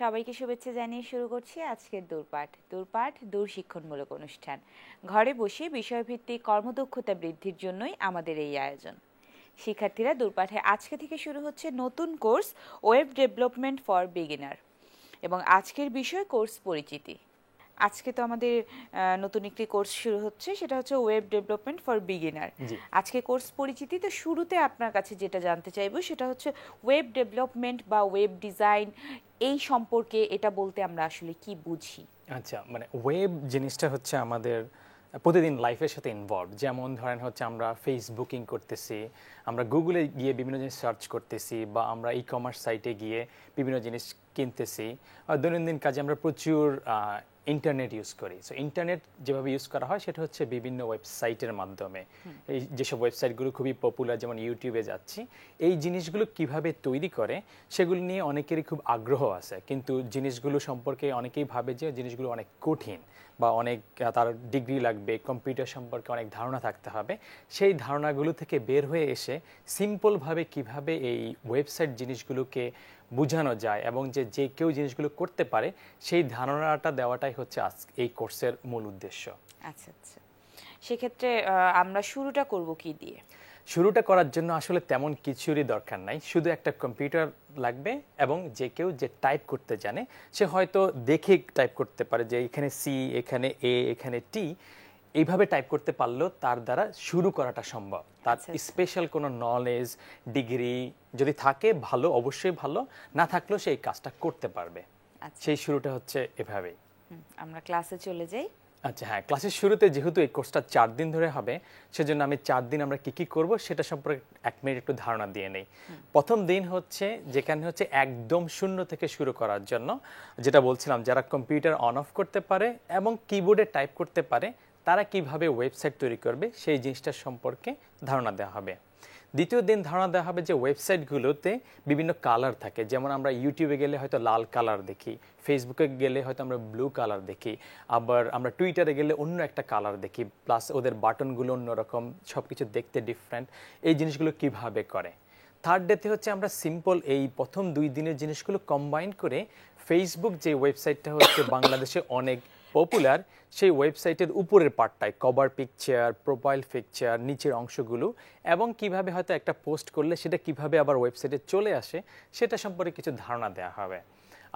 সবাইকে শুভেচ্ছা জানিয়ে শুরু করছি আজকের দূরপাঠ দূর শিক্ষণমূলক অনুষ্ঠান। ঘরে বসে বিষয়ভিত্তিক কর্মদক্ষতা বৃদ্ধির জন্যই আমাদের এই আয়োজন। শিক্ষার্থীরা দূরপাঠে আজকে থেকে শুরু হচ্ছে নতুন course web development for beginner এবং আজকের বিষয় কোর্স পরিচিতি। আজকে তো আমাদের নতুন একটি কোর্স শুরু হচ্ছে, সেটা হচ্ছে ওয়েব ডেভেলপমেন্ট ফর বিগিনার। আজকে কোর্স পরিচিতি। তো শুরুতে আপনার কাছে যেটা জানতে চাইবো সেটা হচ্ছে ওয়েব ডেভেলপমেন্ট বা ওয়েব ডিজাইন এই সম্পর্কে এটা বলতে আমরা আসলে কি বুঝি? আচ্ছা, মানে ওয়েব জিনিসটা হচ্ছে আমাদের প্রতিদিন লাইফের সাথে ইনভলভ। যেমন ধরেন হচ্ছে আমরা ফেসবুকিং করতেছি, আমরা গুগলে গিয়ে বিভিন্ন জিনিস সার্চ করতেছি, বা আমরা ই কমার্স সাইটে গিয়ে বিভিন্ন জিনিস কিনতেছি। দৈনন্দিন কাজে আমরা প্রচুর ইন্টারনেট ইউজ করি। সো ইন্টারনেট যেভাবে ইউজ করা হয় সেটা হচ্ছে বিভিন্ন ওয়েবসাইটের মাধ্যমে। এই যেসব ওয়েবসাইটগুলো খুবই পপুলার, যেমন ইউটিউবে যাচ্ছি, এই জিনিসগুলো কিভাবে তৈরি করে সেগুলো নিয়ে অনেকেরই খুব আগ্রহ আছে, কিন্তু জিনিসগুলো সম্পর্কে অনেকেই ভাবে যে জিনিসগুলো অনেক কঠিন বা অনেক তার ডিগ্রি লাগবে, কম্পিউটার সম্পর্কে অনেক ধারণা থাকতে হবে। সেই ধারণাগুলো থেকে বের হয়ে এসে সিম্পলভাবে কিভাবে এই ওয়েবসাইট জিনিসগুলোকে বোঝানো যায় এবং যে কেউ জিনিসগুলো করতে পারে সেই ধারণাটা দেওয়াটাই হচ্ছে এই কোর্সের মূল উদ্দেশ্য। আচ্ছা আচ্ছা, সেক্ষেত্রে আমরা শুরুটা করব কি দিয়ে? শুরুটা করার জন্য আসলে তেমন কিছুরই দরকার নাই, শুধু একটা কম্পিউটার লাগবে এবং যে কেউ যে টাইপ করতে জানে সে হয়তো দেখে টাইপ করতে পারে, যে এখানে সি, এখানে এ, এখানে টি, এইভাবে টাইপ করতে পারলেও তার দ্বারা শুরু করাটা সম্ভব। তার স্পেশাল কোনো নলেজ, ডিগ্রি যদি থাকে ভালো, অবশ্যই ভালো, না থাকলেও সেই কাজটা করতে পারবে। সেই শুরুটা হচ্ছে এভাবেই। আমরা ক্লাসে চলে যাই। আচ্ছা, হ্যাঁ, ক্লাসের শুরুতে যেহেতু এই কোর্সটা 4 দিন ধরে হবে, সেজন্য আমি 4 দিন আমরা কি করব সেটা সম্পর্কে 1 মিনিট একটু ধারণা দিয়ে নেই। প্রথম দিন হচ্ছে যেখানে হচ্ছে একদম শূন্য থেকে শুরু করার জন্য, যেটা বলছিলাম, যারা কম্পিউটার অন অফ করতে পারে এবং কিবোর্ডে টাইপ করতে পারে তারা কিভাবে ওয়েবসাইট তৈরি করবে সেই জিনিসটা সম্পর্কে ধারণা দেওয়া হবে। দ্বিতীয় দিন ধারণা দেওয়া হবে যে ওয়েবসাইটগুলোতে বিভিন্ন কালার থাকে, যেমন আমরা ইউটিউবে গেলে হয়তো লাল কালার দেখি, ফেসবুকে গেলে হয়তো আমরা ব্লু কালার দেখি, আবার আমরা টুইটারে গেলে অন্য একটা কালার দেখি, প্লাস ওদের বাটনগুলো অন্যরকম, সব কিছু দেখতে ডিফারেন্ট। এই জিনিসগুলো কিভাবে করে। থার্ড ডেতে হচ্ছে আমরা সিম্পল এই প্রথম 2 দিনের জিনিসগুলো কম্বাইন করে ফেসবুক যে ওয়েবসাইটটা হচ্ছে বাংলাদেশে অনেক পপুলার, সেই ওয়েবসাইটের উপরের পার্টটায় কভার পিকচার, প্রোফাইল পিকচার, নিচের অংশগুলো, এবং কিভাবে হয়তো একটা পোস্ট করলে সেটা কিভাবে আবার ওয়েবসাইটে চলে আসে সেটা সম্পর্কে কিছু ধারণা দেওয়া হবে।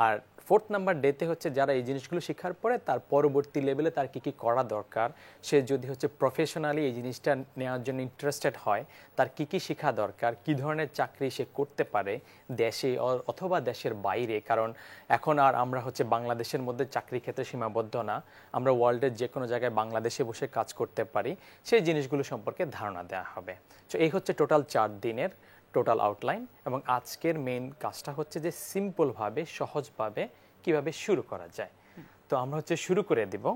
আর 4th নাম্বার ডেতে হচ্ছে যারা এই জিনিসগুলো শেখার পরে তার পরবর্তী লেভেলে তার কী করা দরকার, সে যদি হচ্ছে প্রফেশনালি এই জিনিসটা নেওয়ার জন্য ইন্টারেস্টেড হয়, তার কী শেখা দরকার, কী ধরনের চাকরি সে করতে পারে দেশে অথবা দেশের বাইরে। কারণ এখন আর আমরা হচ্ছে বাংলাদেশের মধ্যে চাকরি ক্ষেত্রে সীমাবদ্ধ না, আমরা ওয়ার্ল্ডের যে কোনো জায়গায় বাংলাদেশে বসে কাজ করতে পারি, সেই জিনিসগুলো সম্পর্কে ধারণা দেওয়া হবে। তো এই হচ্ছে টোটাল 4 দিনের টোটাল আউটলাইন। এবং আজকের মেইন কাজটা হচ্ছে যে সিম্পলভাবে, সহজভাবে কিভাবে শুরু করা যায়। তো আমরা হচ্ছে শুরু করে দিব।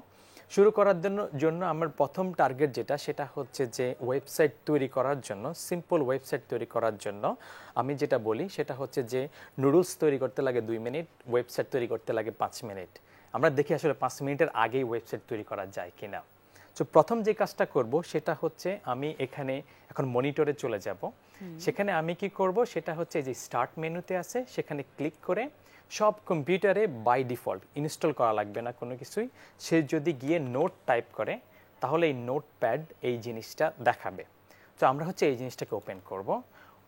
শুরু করার জন্য আমার প্রথম টার্গেট যেটা, সেটা হচ্ছে যে ওয়েবসাইট তৈরি করার জন্য, সিম্পল ওয়েবসাইট তৈরি করার জন্য আমি যেটা বলি সেটা হচ্ছে যে নুডলস তৈরি করতে লাগে 2 মিনিট, ওয়েবসাইট তৈরি করতে লাগে 5 মিনিট। আমরা দেখি আসলে 5 মিনিটের আগেই ওয়েবসাইট তৈরি করা যায় কিনা। তো প্রথম যে কাজটা করব সেটা হচ্ছে আমি এখানে এখন মনিটরে চলে যাব। সেখানে আমি কি করব সেটা হচ্ছে যে স্টার্ট মেনুতে আছে, সেখানে ক্লিক করে সব কম্পিউটারে বাই ডিফল্ট ইনস্টল করা লাগবে না কোনো কিছুই। সে যদি গিয়ে নোট টাইপ করে তাহলে এই নোটপ্যাড এই জিনিসটা দেখাবে। তো আমরা হচ্ছে এই জিনিসটাকে ওপেন করব।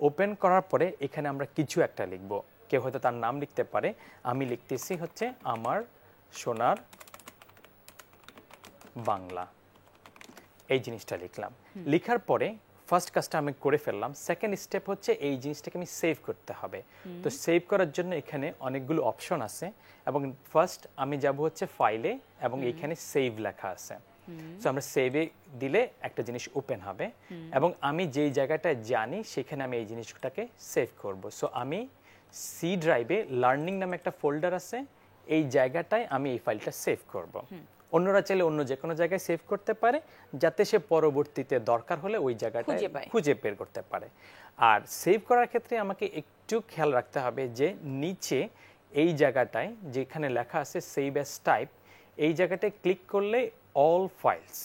ওপেন করার পরে এখানে আমরা কিছু একটা লিখব, কেউ হয়তো তার নাম লিখতে পারে। আমি লিখতেছি হচ্ছে আমার সোনার বাংলা, এই জিনিসটা লিখলাম। লেখার পরে ফার্স্ট কাজটা আমি করে ফেললাম। সেকেন্ড স্টেপ হচ্ছে এই জিনিসটাকে আমি সেভ করতে হবে। তো সেভ করার জন্য এখানে অনেকগুলো অপশন আছে, এবং ফার্স্ট আমি যাব হচ্ছে ফাইলে, এবং এখানে সেভ লেখা আছে। সো আমরা সেভে দিলে একটা জিনিস ওপেন হবে, এবং আমি যেই জায়গাটায় জানি সেখানে আমি এই জিনিসটাকে সেভ করব। সো আমি সি ড্রাইভে লার্নিং নামে একটা ফোল্ডার আছে, এই জায়গাটায় আমি এই ফাইলটা সেভ করব। অন্যরা চাইলে অন্য যে কোনো জায়গায় সেভ করতে পারে, যাতে সে পরবর্তীতে দরকার হলে ওই জায়গাটায় খুঁজে বের করতে পারে। আর সেভ করার ক্ষেত্রে আমাকে একটু খেয়াল রাখতে হবে যে নিচে এই জায়গাটায় যেখানে লেখা আছে সেভ অ্যাজ টাইপ, এই জায়গাটায় ক্লিক করলে অল ফাইলস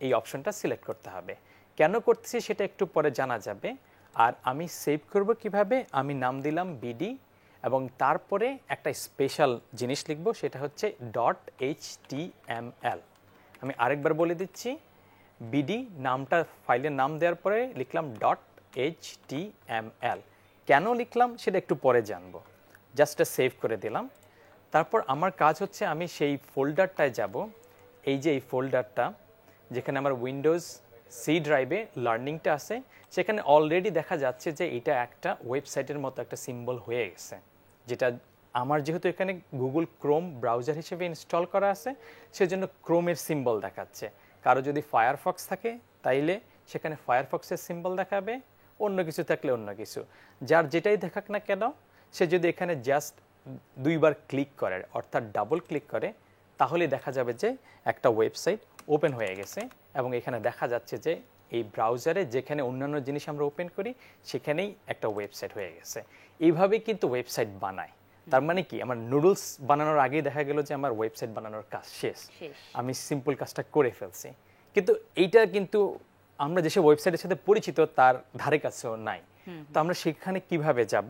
এই অপশনটা সিলেক্ট করতে হবে। কেন করতেছি সেটা একটু পরে জানা যাবে। আর আমি সেভ করব কিভাবে, আমি নাম দিলাম বিডি, এবং তারপরে একটা স্পেশাল জিনিস লিখব, সেটা হচ্ছে .html। আমি আরেকবার বলে দিচ্ছি, বিডি নামটা ফাইলের নাম দেওয়ার পরে লিখলাম .html। কেন লিখলাম সেটা একটু পরে জানবো, জাস্ট সেভ করে দিলাম। তারপর আমার কাজ হচ্ছে আমি সেই ফোল্ডারটায় যাব, এই যে এই ফোল্ডারটা যেখানে আমার উইন্ডোজ সি ড্রাইভে লার্নিংটা আছে, সেখানে অলরেডি দেখা যাচ্ছে যে এটা একটা ওয়েবসাইটের মতো একটা সিম্বল হয়ে গেছে, যেটা আমার যেহেতু এখানে গুগল ক্রোম ব্রাউজার হিসেবে ইনস্টল করা আছে, সেজন্য ক্রোমের সিম্বল দেখাচ্ছে। কারো যদি ফায়ারফক্স থাকে তাইলে সেখানে ফায়ারফক্সের সিম্বল দেখাবে, অন্য কিছু থাকলে অন্য কিছু। যার যেটাই দেখাক না কেন, সে যদি এখানে জাস্ট দুইবার ক্লিক করে, অর্থাৎ ডাবল ক্লিক করে, তাহলে দেখা যাবে যে একটা ওয়েবসাইট ওপেন হয়ে গেছে এবং এখানে দেখা যাচ্ছে যে এই ব্রাউজারে যেখানে অন্যান্য জিনিস আমরা ওপেন করি সেখানেই একটা ওয়েবসাইট হয়ে গেছে। এইভাবেই কিন্তু ওয়েবসাইট বানায়। তার মানে কি, আমার নুডলস বানানোর আগেই দেখা গেল যে আমার ওয়েবসাইট বানানোর কাজ শেষ, আমি সিম্পল কাজটা করে ফেলছি। কিন্তু এইটা কিন্তু আমরা যেসব ওয়েবসাইটের সাথে পরিচিত তার ধারে কাছেও নাই। তো আমরা সেখানে কিভাবে যাব,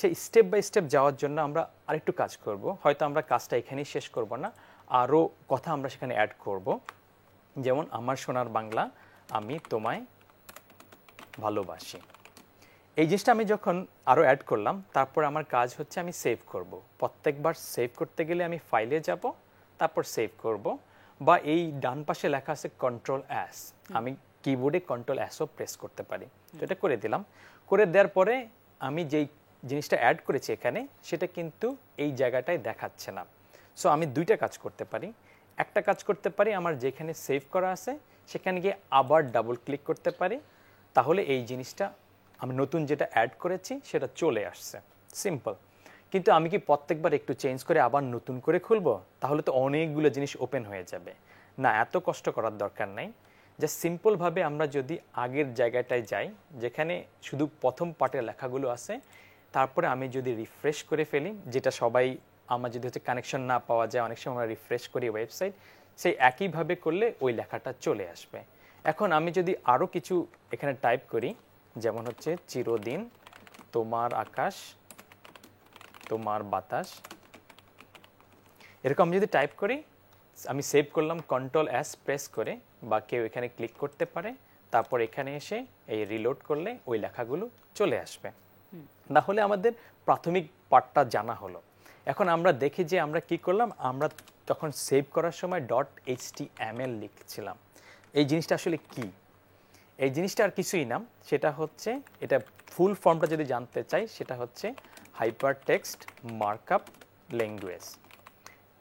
সেই স্টেপ বাই স্টেপ যাওয়ার জন্য আমরা আরেকটু কাজ করব। হয়তো আমরা কাজটা এখানেই শেষ করব না, আরও কথা আমরা সেখানে অ্যাড করব। যেমন আমার সোনার বাংলা আমি তোমায় ভালোবাসি, এই জিনিসটা আমি যখন আরও অ্যাড করলাম, তারপর আমার কাজ হচ্ছে আমি সেভ করব। প্রত্যেকবার সেভ করতে গেলে আমি ফাইলে যাব, তারপর সেভ করব, বা এই ডান পাশে লেখা আছে Ctrl+S, আমি কিবোর্ডে Ctrl+Sও প্রেস করতে পারি। তো এটা করে দিলাম। করে দেওয়ার পরে আমি যেই জিনিসটা অ্যাড করেছি এখানে, সেটা কিন্তু এই জায়গাটায় দেখাচ্ছে না। সো আমি দুইটা কাজ করতে পারি। একটা কাজ করতে পারি, আমার যেখানে সেভ করা আছে সেখানে গিয়ে আবার ডাবল ক্লিক করতে পারি, তাহলে এই জিনিসটা আমি নতুন যেটা অ্যাড করেছি সেটা চলে আসছে, সিম্পল। কিন্তু আমি কি প্রত্যেকবার একটু চেঞ্জ করে আবার নতুন করে খুলবো? তাহলে তো অনেকগুলো জিনিস ওপেন হয়ে যাবে। না, এত কষ্ট করার দরকার নাই। জাস্ট সিম্পলভাবে আমরা যদি আগের জায়গাটায় যাই, যেখানে শুধু প্রথম পার্টের লেখাগুলো আছে, তারপরে আমি যদি রিফ্রেশ করে ফেলি, যেটা সবাই, আমার যদি হচ্ছে কানেকশন না পাওয়া যায়, অনেক সময় আমরা রিফ্রেশ করি ওয়েবসাইট, সেই একইভাবে করলে ওই লেখাটা চলে আসবে। এখন আমি যদি আরও কিছু এখানে টাইপ করি, যেমন হচ্ছে চিরদিন তোমার আকাশ তোমার বাতাস, এরকম যদি টাইপ করি, আমি সেভ করলাম Ctrl+S প্রেস করে, বা কেউ এখানে ক্লিক করতে পারে, তারপর এখানে এসে এই রিলোড করলে ওই লেখাগুলো চলে আসবে। না হলে আমাদের প্রাথমিক পার্টটা জানা হলো। এখন আমরা দেখি যে আমরা কি করলাম। আমরা তখন সেভ করার সময় .html লিখছিলাম। এই জিনিসটা আসলে কি? এই জিনিসটা আর কিছুই না, সেটা হচ্ছে, এটা ফুল ফর্মটা যদি জানতে চাই, সেটা হচ্ছে হাইপারটেক্সট মার্কআপ ল্যাঙ্গুয়েজ।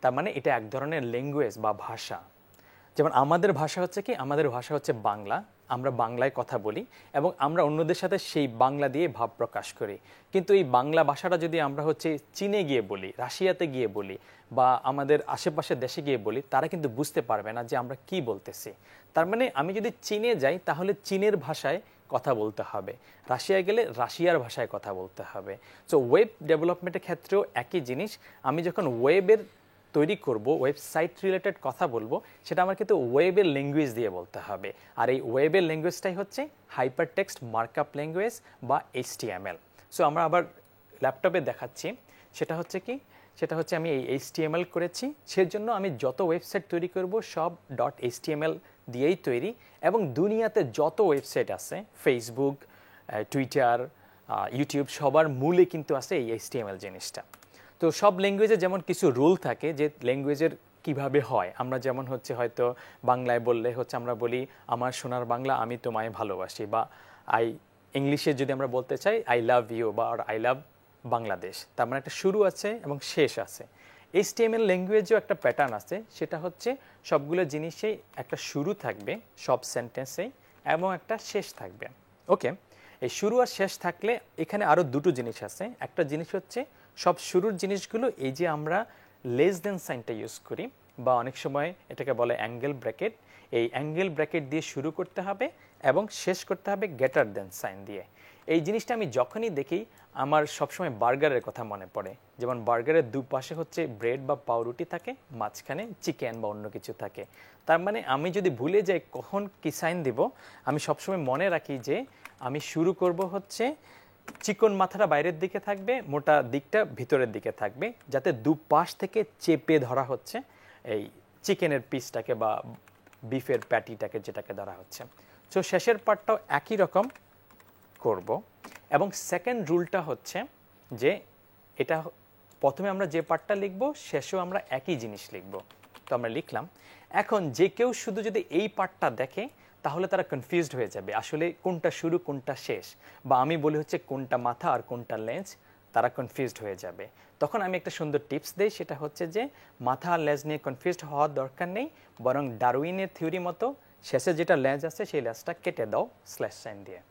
তার মানে এটা এক ধরনের ল্যাঙ্গুয়েজ বা ভাষা। যেমন আমাদের ভাষা হচ্ছে কি, আমাদের ভাষা হচ্ছে বাংলা, আমরা বাংলায় কথা বলি এবং আমরা অন্যদের সাথে সেই বাংলা দিয়ে ভাব প্রকাশ করি। কিন্তু এই বাংলা ভাষাটা যদি আমরা হচ্ছে চীনে গিয়ে বলি, রাশিয়াতে গিয়ে বলি, বা আমাদের আশেপাশের দেশে গিয়ে বলি, তারা কিন্তু বুঝতে পারবে না যে আমরা কি বলতেছি। তার মানে আমি যদি চীনে যাই, তাহলে চীনের ভাষায় কথা বলতে হবে, রাশিয়ায় গেলে রাশিয়ার ভাষায় কথা বলতে হবে। সো ওয়েব ডেভেলপমেন্টের ক্ষেত্রেও একই জিনিস। আমি যখন ওয়েবের তৈরি করব, ওয়েবসাইট রিলেটেড কথা বলবো, সেটা আমার কিন্তু ওয়েবের ল্যাঙ্গুয়েজ দিয়ে বলতে হবে। আর এই ওয়েবের ল্যাঙ্গুয়েজটাই হচ্ছে হাইপারটেক্সট মার্কআপ ল্যাঙ্গুয়েজ বা HTML। সো আমরা আবার ল্যাপটপে দেখাচ্ছি, সেটা হচ্ছে কি, সেটা হচ্ছে আমি এই HTML করেছি। সেজন্য আমি যত ওয়েবসাইট তৈরি করব সব .html দিয়েই তৈরি, এবং দুনিয়াতে যত ওয়েবসাইট আছে, ফেসবুক, টুইটার, ইউটিউব, সবার মূলে কিন্তু আছে এই HTML জিনিসটা। তো সব ল্যাঙ্গুয়েজে যেমন কিছু রুল থাকে যে ল্যাঙ্গুয়েজের কিভাবে হয়। আমরা যেমন হচ্ছে হয়তো বাংলায় বললে হচ্ছে আমরা বলি আমার সোনার বাংলা আমি তোমায় ভালোবাসি, বা ইংলিশে যদি আমরা বলতে চাই আই লাভ ইউ, বা আই লাভ বাংলাদেশ। তার মানে একটা শুরু আছে এবং শেষ আছে। HTML ল্যাঙ্গুয়েজেও একটা প্যাটার্ন আছে, সেটা হচ্ছে সবগুলো জিনিসেই একটা শুরু থাকবে সব সেন্টেন্সেই, এবং একটা শেষ থাকবে। ওকে, এই শুরু আর শেষ থাকলে এখানে আরও দুটো জিনিস আছে। একটা জিনিস হচ্ছে সব শুরুর জিনিসগুলো, এই যে আমরা লেস দেন সাইনটা ইউজ করি, বা অনেক সময় এটাকে বলে অ্যাঙ্গেল ব্র্যাকেট, এই অ্যাঙ্গেল ব্র্যাকেট দিয়ে শুরু করতে হবে এবং শেষ করতে হবে গ্রেটার দেন সাইন দিয়ে। এই জিনিসটা আমি যখনই দেখি, আমার সবসময় বার্গারের কথা মনে পড়ে। যেমন বার্গারের দুপাশে হচ্ছে ব্রেড বা পাউরুটি থাকে, মাঝখানে চিকেন বা অন্য কিছু থাকে। তার মানে আমি যদি ভুলে যাই কখন কি সাইন দিব, আমি সবসময় মনে রাখি যে আমি শুরু করব হচ্ছে চিকন মাথাটা বাইরের দিকে থাকবে, মোটা দিকটা ভিতরের দিকে থাকবে, যাতে দুপাশ থেকে চেপে ধরা হচ্ছে এই চিকেনের পিসটাকে বা বিফের প্যাটিটাকে, যেটাকে ধরা হচ্ছে। সো শেষের পার্টটাও একই রকম করব। এবং সেকেন্ড রুলটা হচ্ছে যে এটা প্রথমে আমরা যে পার্টটা লিখব শেষেও আমরা একই জিনিস লিখব। তো আমরা লিখলাম। এখন যে কেউ শুধু যদি এই পার্টটা দেখে তাহলে তারা কনফিউজড হয়ে যাবে আসলে কোনটা শুরু কোনটা শেষ, বা আমি বলি হচ্ছে কোনটা মাথা আর কোনটা লেজ, তারা কনফিউজড হয়ে যাবে। তখন আমি একটা সুন্দর টিপস দেই, সেটা হচ্ছে যে মাথা আর লেজ নিয়ে কনফিউজড হওয়ার দরকার নেই, বরং ডারউইনের থিওরি মতো শেষে যেটা লেজ আছে সেই লেজটা কেটে দাও স্ল্যাশ সাইন দিয়ে।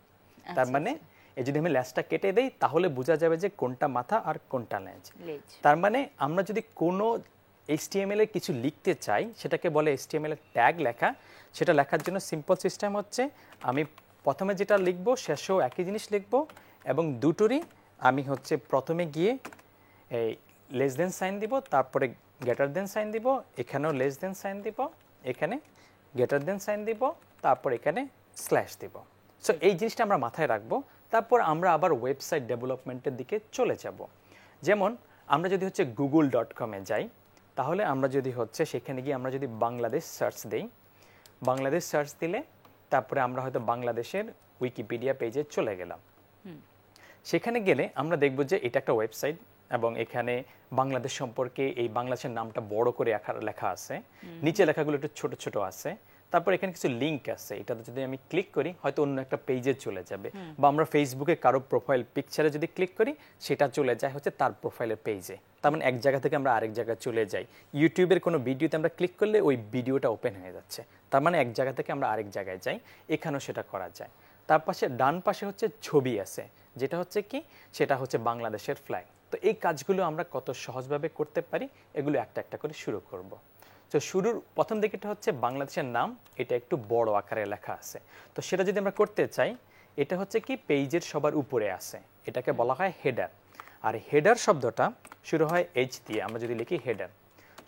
তার মানে এই যদি আমি লেজটা কেটে দেই তাহলে বোঝা যাবে যে কোনটা মাথা আর কোনটা লেজ। তার মানে আমরা যদি কোনো HTML এর কিছু লিখতে চাই, সেটাকে বলে HTML এর ট্যাগ লেখা। সেটা লেখার জন্য সিম্পল সিস্টেম হচ্ছে আমি প্রথমে যেটা লিখবো শেষেও একই জিনিস লিখবো, এবং দুটোরই আমি হচ্ছে প্রথমে গিয়ে এই লেস দেন সাইন দিব, তারপরে গ্রেটার দেন সাইন দিব, এখানেও লেস দেন সাইন দিব, এখানে গ্রেটার দেন সাইন দিব, তারপর এখানে স্ল্যাশ দিব। সো এই জিনিসটা আমরা মাথায় রাখবো। তারপর আমরা আবার ওয়েবসাইট ডেভেলপমেন্টের দিকে চলে যাব। যেমন আমরা যদি হচ্ছে google.com এ যাই, তাহলে আমরা যদি হচ্ছে সেখানে গিয়ে আমরা যদি বাংলাদেশ সার্চ দেই, বাংলাদেশ সার্চ দিলে তারপরে আমরা হয়তো বাংলাদেশের উইকিপিডিয়া পেজে চলে গেলাম। সেখানে গেলে আমরা দেখব যে এটা একটা ওয়েবসাইট, এবং এখানে বাংলাদেশ সম্পর্কে এই বাংলাদেশের নামটা বড় করে লেখা আছে, নিচে লেখাগুলো একটু ছোট ছোট আছে, তারপর এখানে কিছু লিঙ্ক আছে। এটাতে যদি আমি ক্লিক করি হয়তো অন্য একটা পেজে চলে যাবে, বা আমরা ফেসবুকে কারো প্রোফাইল পিকচারে যদি ক্লিক করি সেটা চলে যায় হচ্ছে তার প্রোফাইলের পেজে। তার মানে এক জায়গা থেকে আমরা আরেক জায়গায় চলে যাই। ইউটিউবের কোনো ভিডিওতে আমরা ক্লিক করলে ওই ভিডিওটা ওপেন হয়ে যাচ্ছে, তার মানে এক জায়গা থেকে আমরা আরেক জায়গায় যাই। এখানেও সেটা করা যায়। তার পাশে ডান পাশে হচ্ছে ছবি আছে, যেটা হচ্ছে কি, সেটা হচ্ছে বাংলাদেশের ফ্ল্যাগ। তো এই কাজগুলো আমরা কত সহজভাবে করতে পারি, এগুলো একটা একটা করে শুরু করব। তো শুরুর প্রথম দিকেটা হচ্ছে বাংলাদেশের নাম, এটা একটু বড় আকারে লেখা আছে। তো সেটা যদি আমরা করতে চাই, এটা হচ্ছে কি পেজের সবার উপরে আছে, এটাকে বলা হয় হেডার। আর হেডার শব্দটা শুরু হয় এইচ দিয়ে, আমরা যদি লিখি হেডার,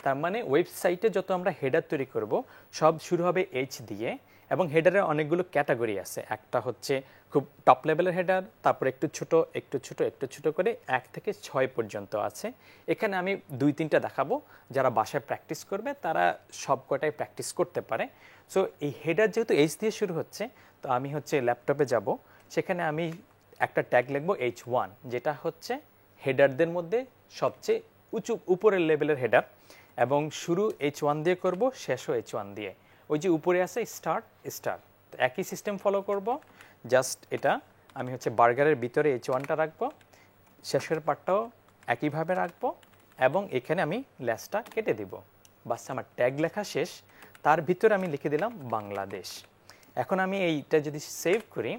তার মানে ওয়েবসাইটে যত আমরা হেডার তৈরি করব সব শুরু হবে এইচ দিয়ে। এবং হেডারের অনেকগুলো ক্যাটাগরি আছে, একটা হচ্ছে খুব টপ লেভেলের হেডার, তারপর একটু ছোট একটু ছোট একটু ছোট করে 1 থেকে 6 পর্যন্ত আছে। এখানে আমি 2-3টা দেখাবো, যারা বাসায় প্র্যাকটিস করবে তারা সব কটাই প্র্যাকটিস করতে পারে। সো এই হেডার যেহেতু এইচ দিয়ে শুরু হচ্ছে, তো আমি হচ্ছে ল্যাপটপে যাব, সেখানে আমি একটা ট্যাগ লিখবো H1, যেটা হচ্ছে হেডারদের মধ্যে সবচেয়ে উপরের লেভেলের হেডার, এবং শুরু H1 দিয়ে করব, শেষও H1 দিয়ে। ওই যে উপরে আছে স্টার্ট স্টার, তো একই সিস্টেম ফলো করব। জাস্ট এটা আমি হচ্ছে বার্গারের ভিতরে H1টা রাখবো, শেষের পার্টটাও একইভাবে রাখবো, এবং এখানে আমি লেসটা কেটে দিব। বাস আমার ট্যাগ লেখা শেষ। তার ভিতরে আমি লিখে দিলাম বাংলাদেশ। এখন আমি এইটা যদি সেভ করি,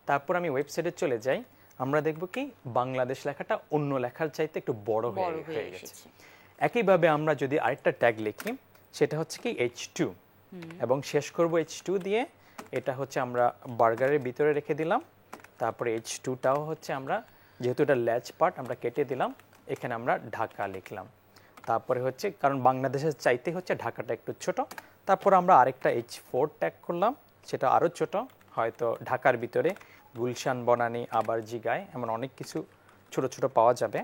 তারপর আমি ওয়েবসাইটে চলে যাই, আমরা দেখব কি বাংলাদেশ লেখাটা অন্য লেখার চাইতে একটু বড় হয়ে গেছে। একইভাবে আমরা যদি আরেকটা ট্যাগ লিখি, সেটা হচ্ছে কি H2, এবং শেষ করব H2 দিয়ে। এটা হচ্ছে আমরা বার্গারের ভিতরে রেখে দিলাম। তারপরে H2টাও হচ্ছে আমরা, যেহেতু এটা ল্যাচ পার্ট, আমরা কেটে দিলাম। এখানে আমরা ঢাকা লিখলাম। তারপরে হচ্ছে, কারণ বাংলাদেশের চাইতে হচ্ছে ঢাকাটা একটু ছোট, তারপর আমরা আরেকটা H4 ট্যাগ করলাম, সেটা আরও ছোট। হয়তো ঢাকার ভিতরে গুলশান, বনানী, আবার জিগায়, এমন অনেক কিছু ছোট ছোট পাওয়া যাবে।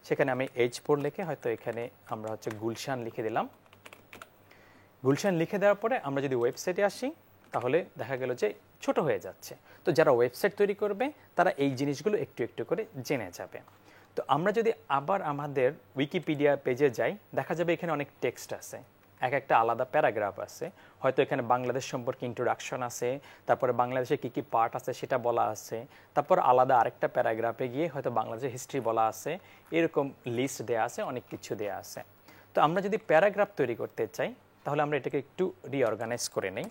সেখানে আমি H4 লিখে হয়তো এখানে আমরা হচ্ছে গুলশান লিখে দিলাম। গুলশান লিখে দেওয়ার পরে আমরা যদি ওয়েবসাইটে আসি, তাহলে দেখা গেল যে ছোট হয়ে যাচ্ছে। তো যারা ওয়েবসাইট তৈরি করবে তারা এই জিনিসগুলো একটু একটু করে জেনে যাবে। তো আমরা যদি আবার আমাদের উইকিপিডিয়া পেজে যাই, দেখা যাবে এখানে অনেক টেক্সট আছে, এক একটা আলাদা প্যারাগ্রাফ আছে। হয়তো এখানে বাংলাদেশ সম্পর্কে ইন্ট্রোডাকশন আছে, তারপরে বাংলাদেশে কী কী পার্ট আছে সেটা বলা আছে, তারপর আলাদা আরেকটা প্যারাগ্রাফে গিয়ে হয়তো বাংলাদেশের হিস্ট্রি বলা আছে, এরকম লিস্ট দেওয়া আছে, অনেক কিছু দেওয়া আছে। তো আমরা যদি প্যারাগ্রাফ তৈরি করতে চাই, তাহলে আমরা এটাকে একটু রিঅর্গানাইজ করে নেই।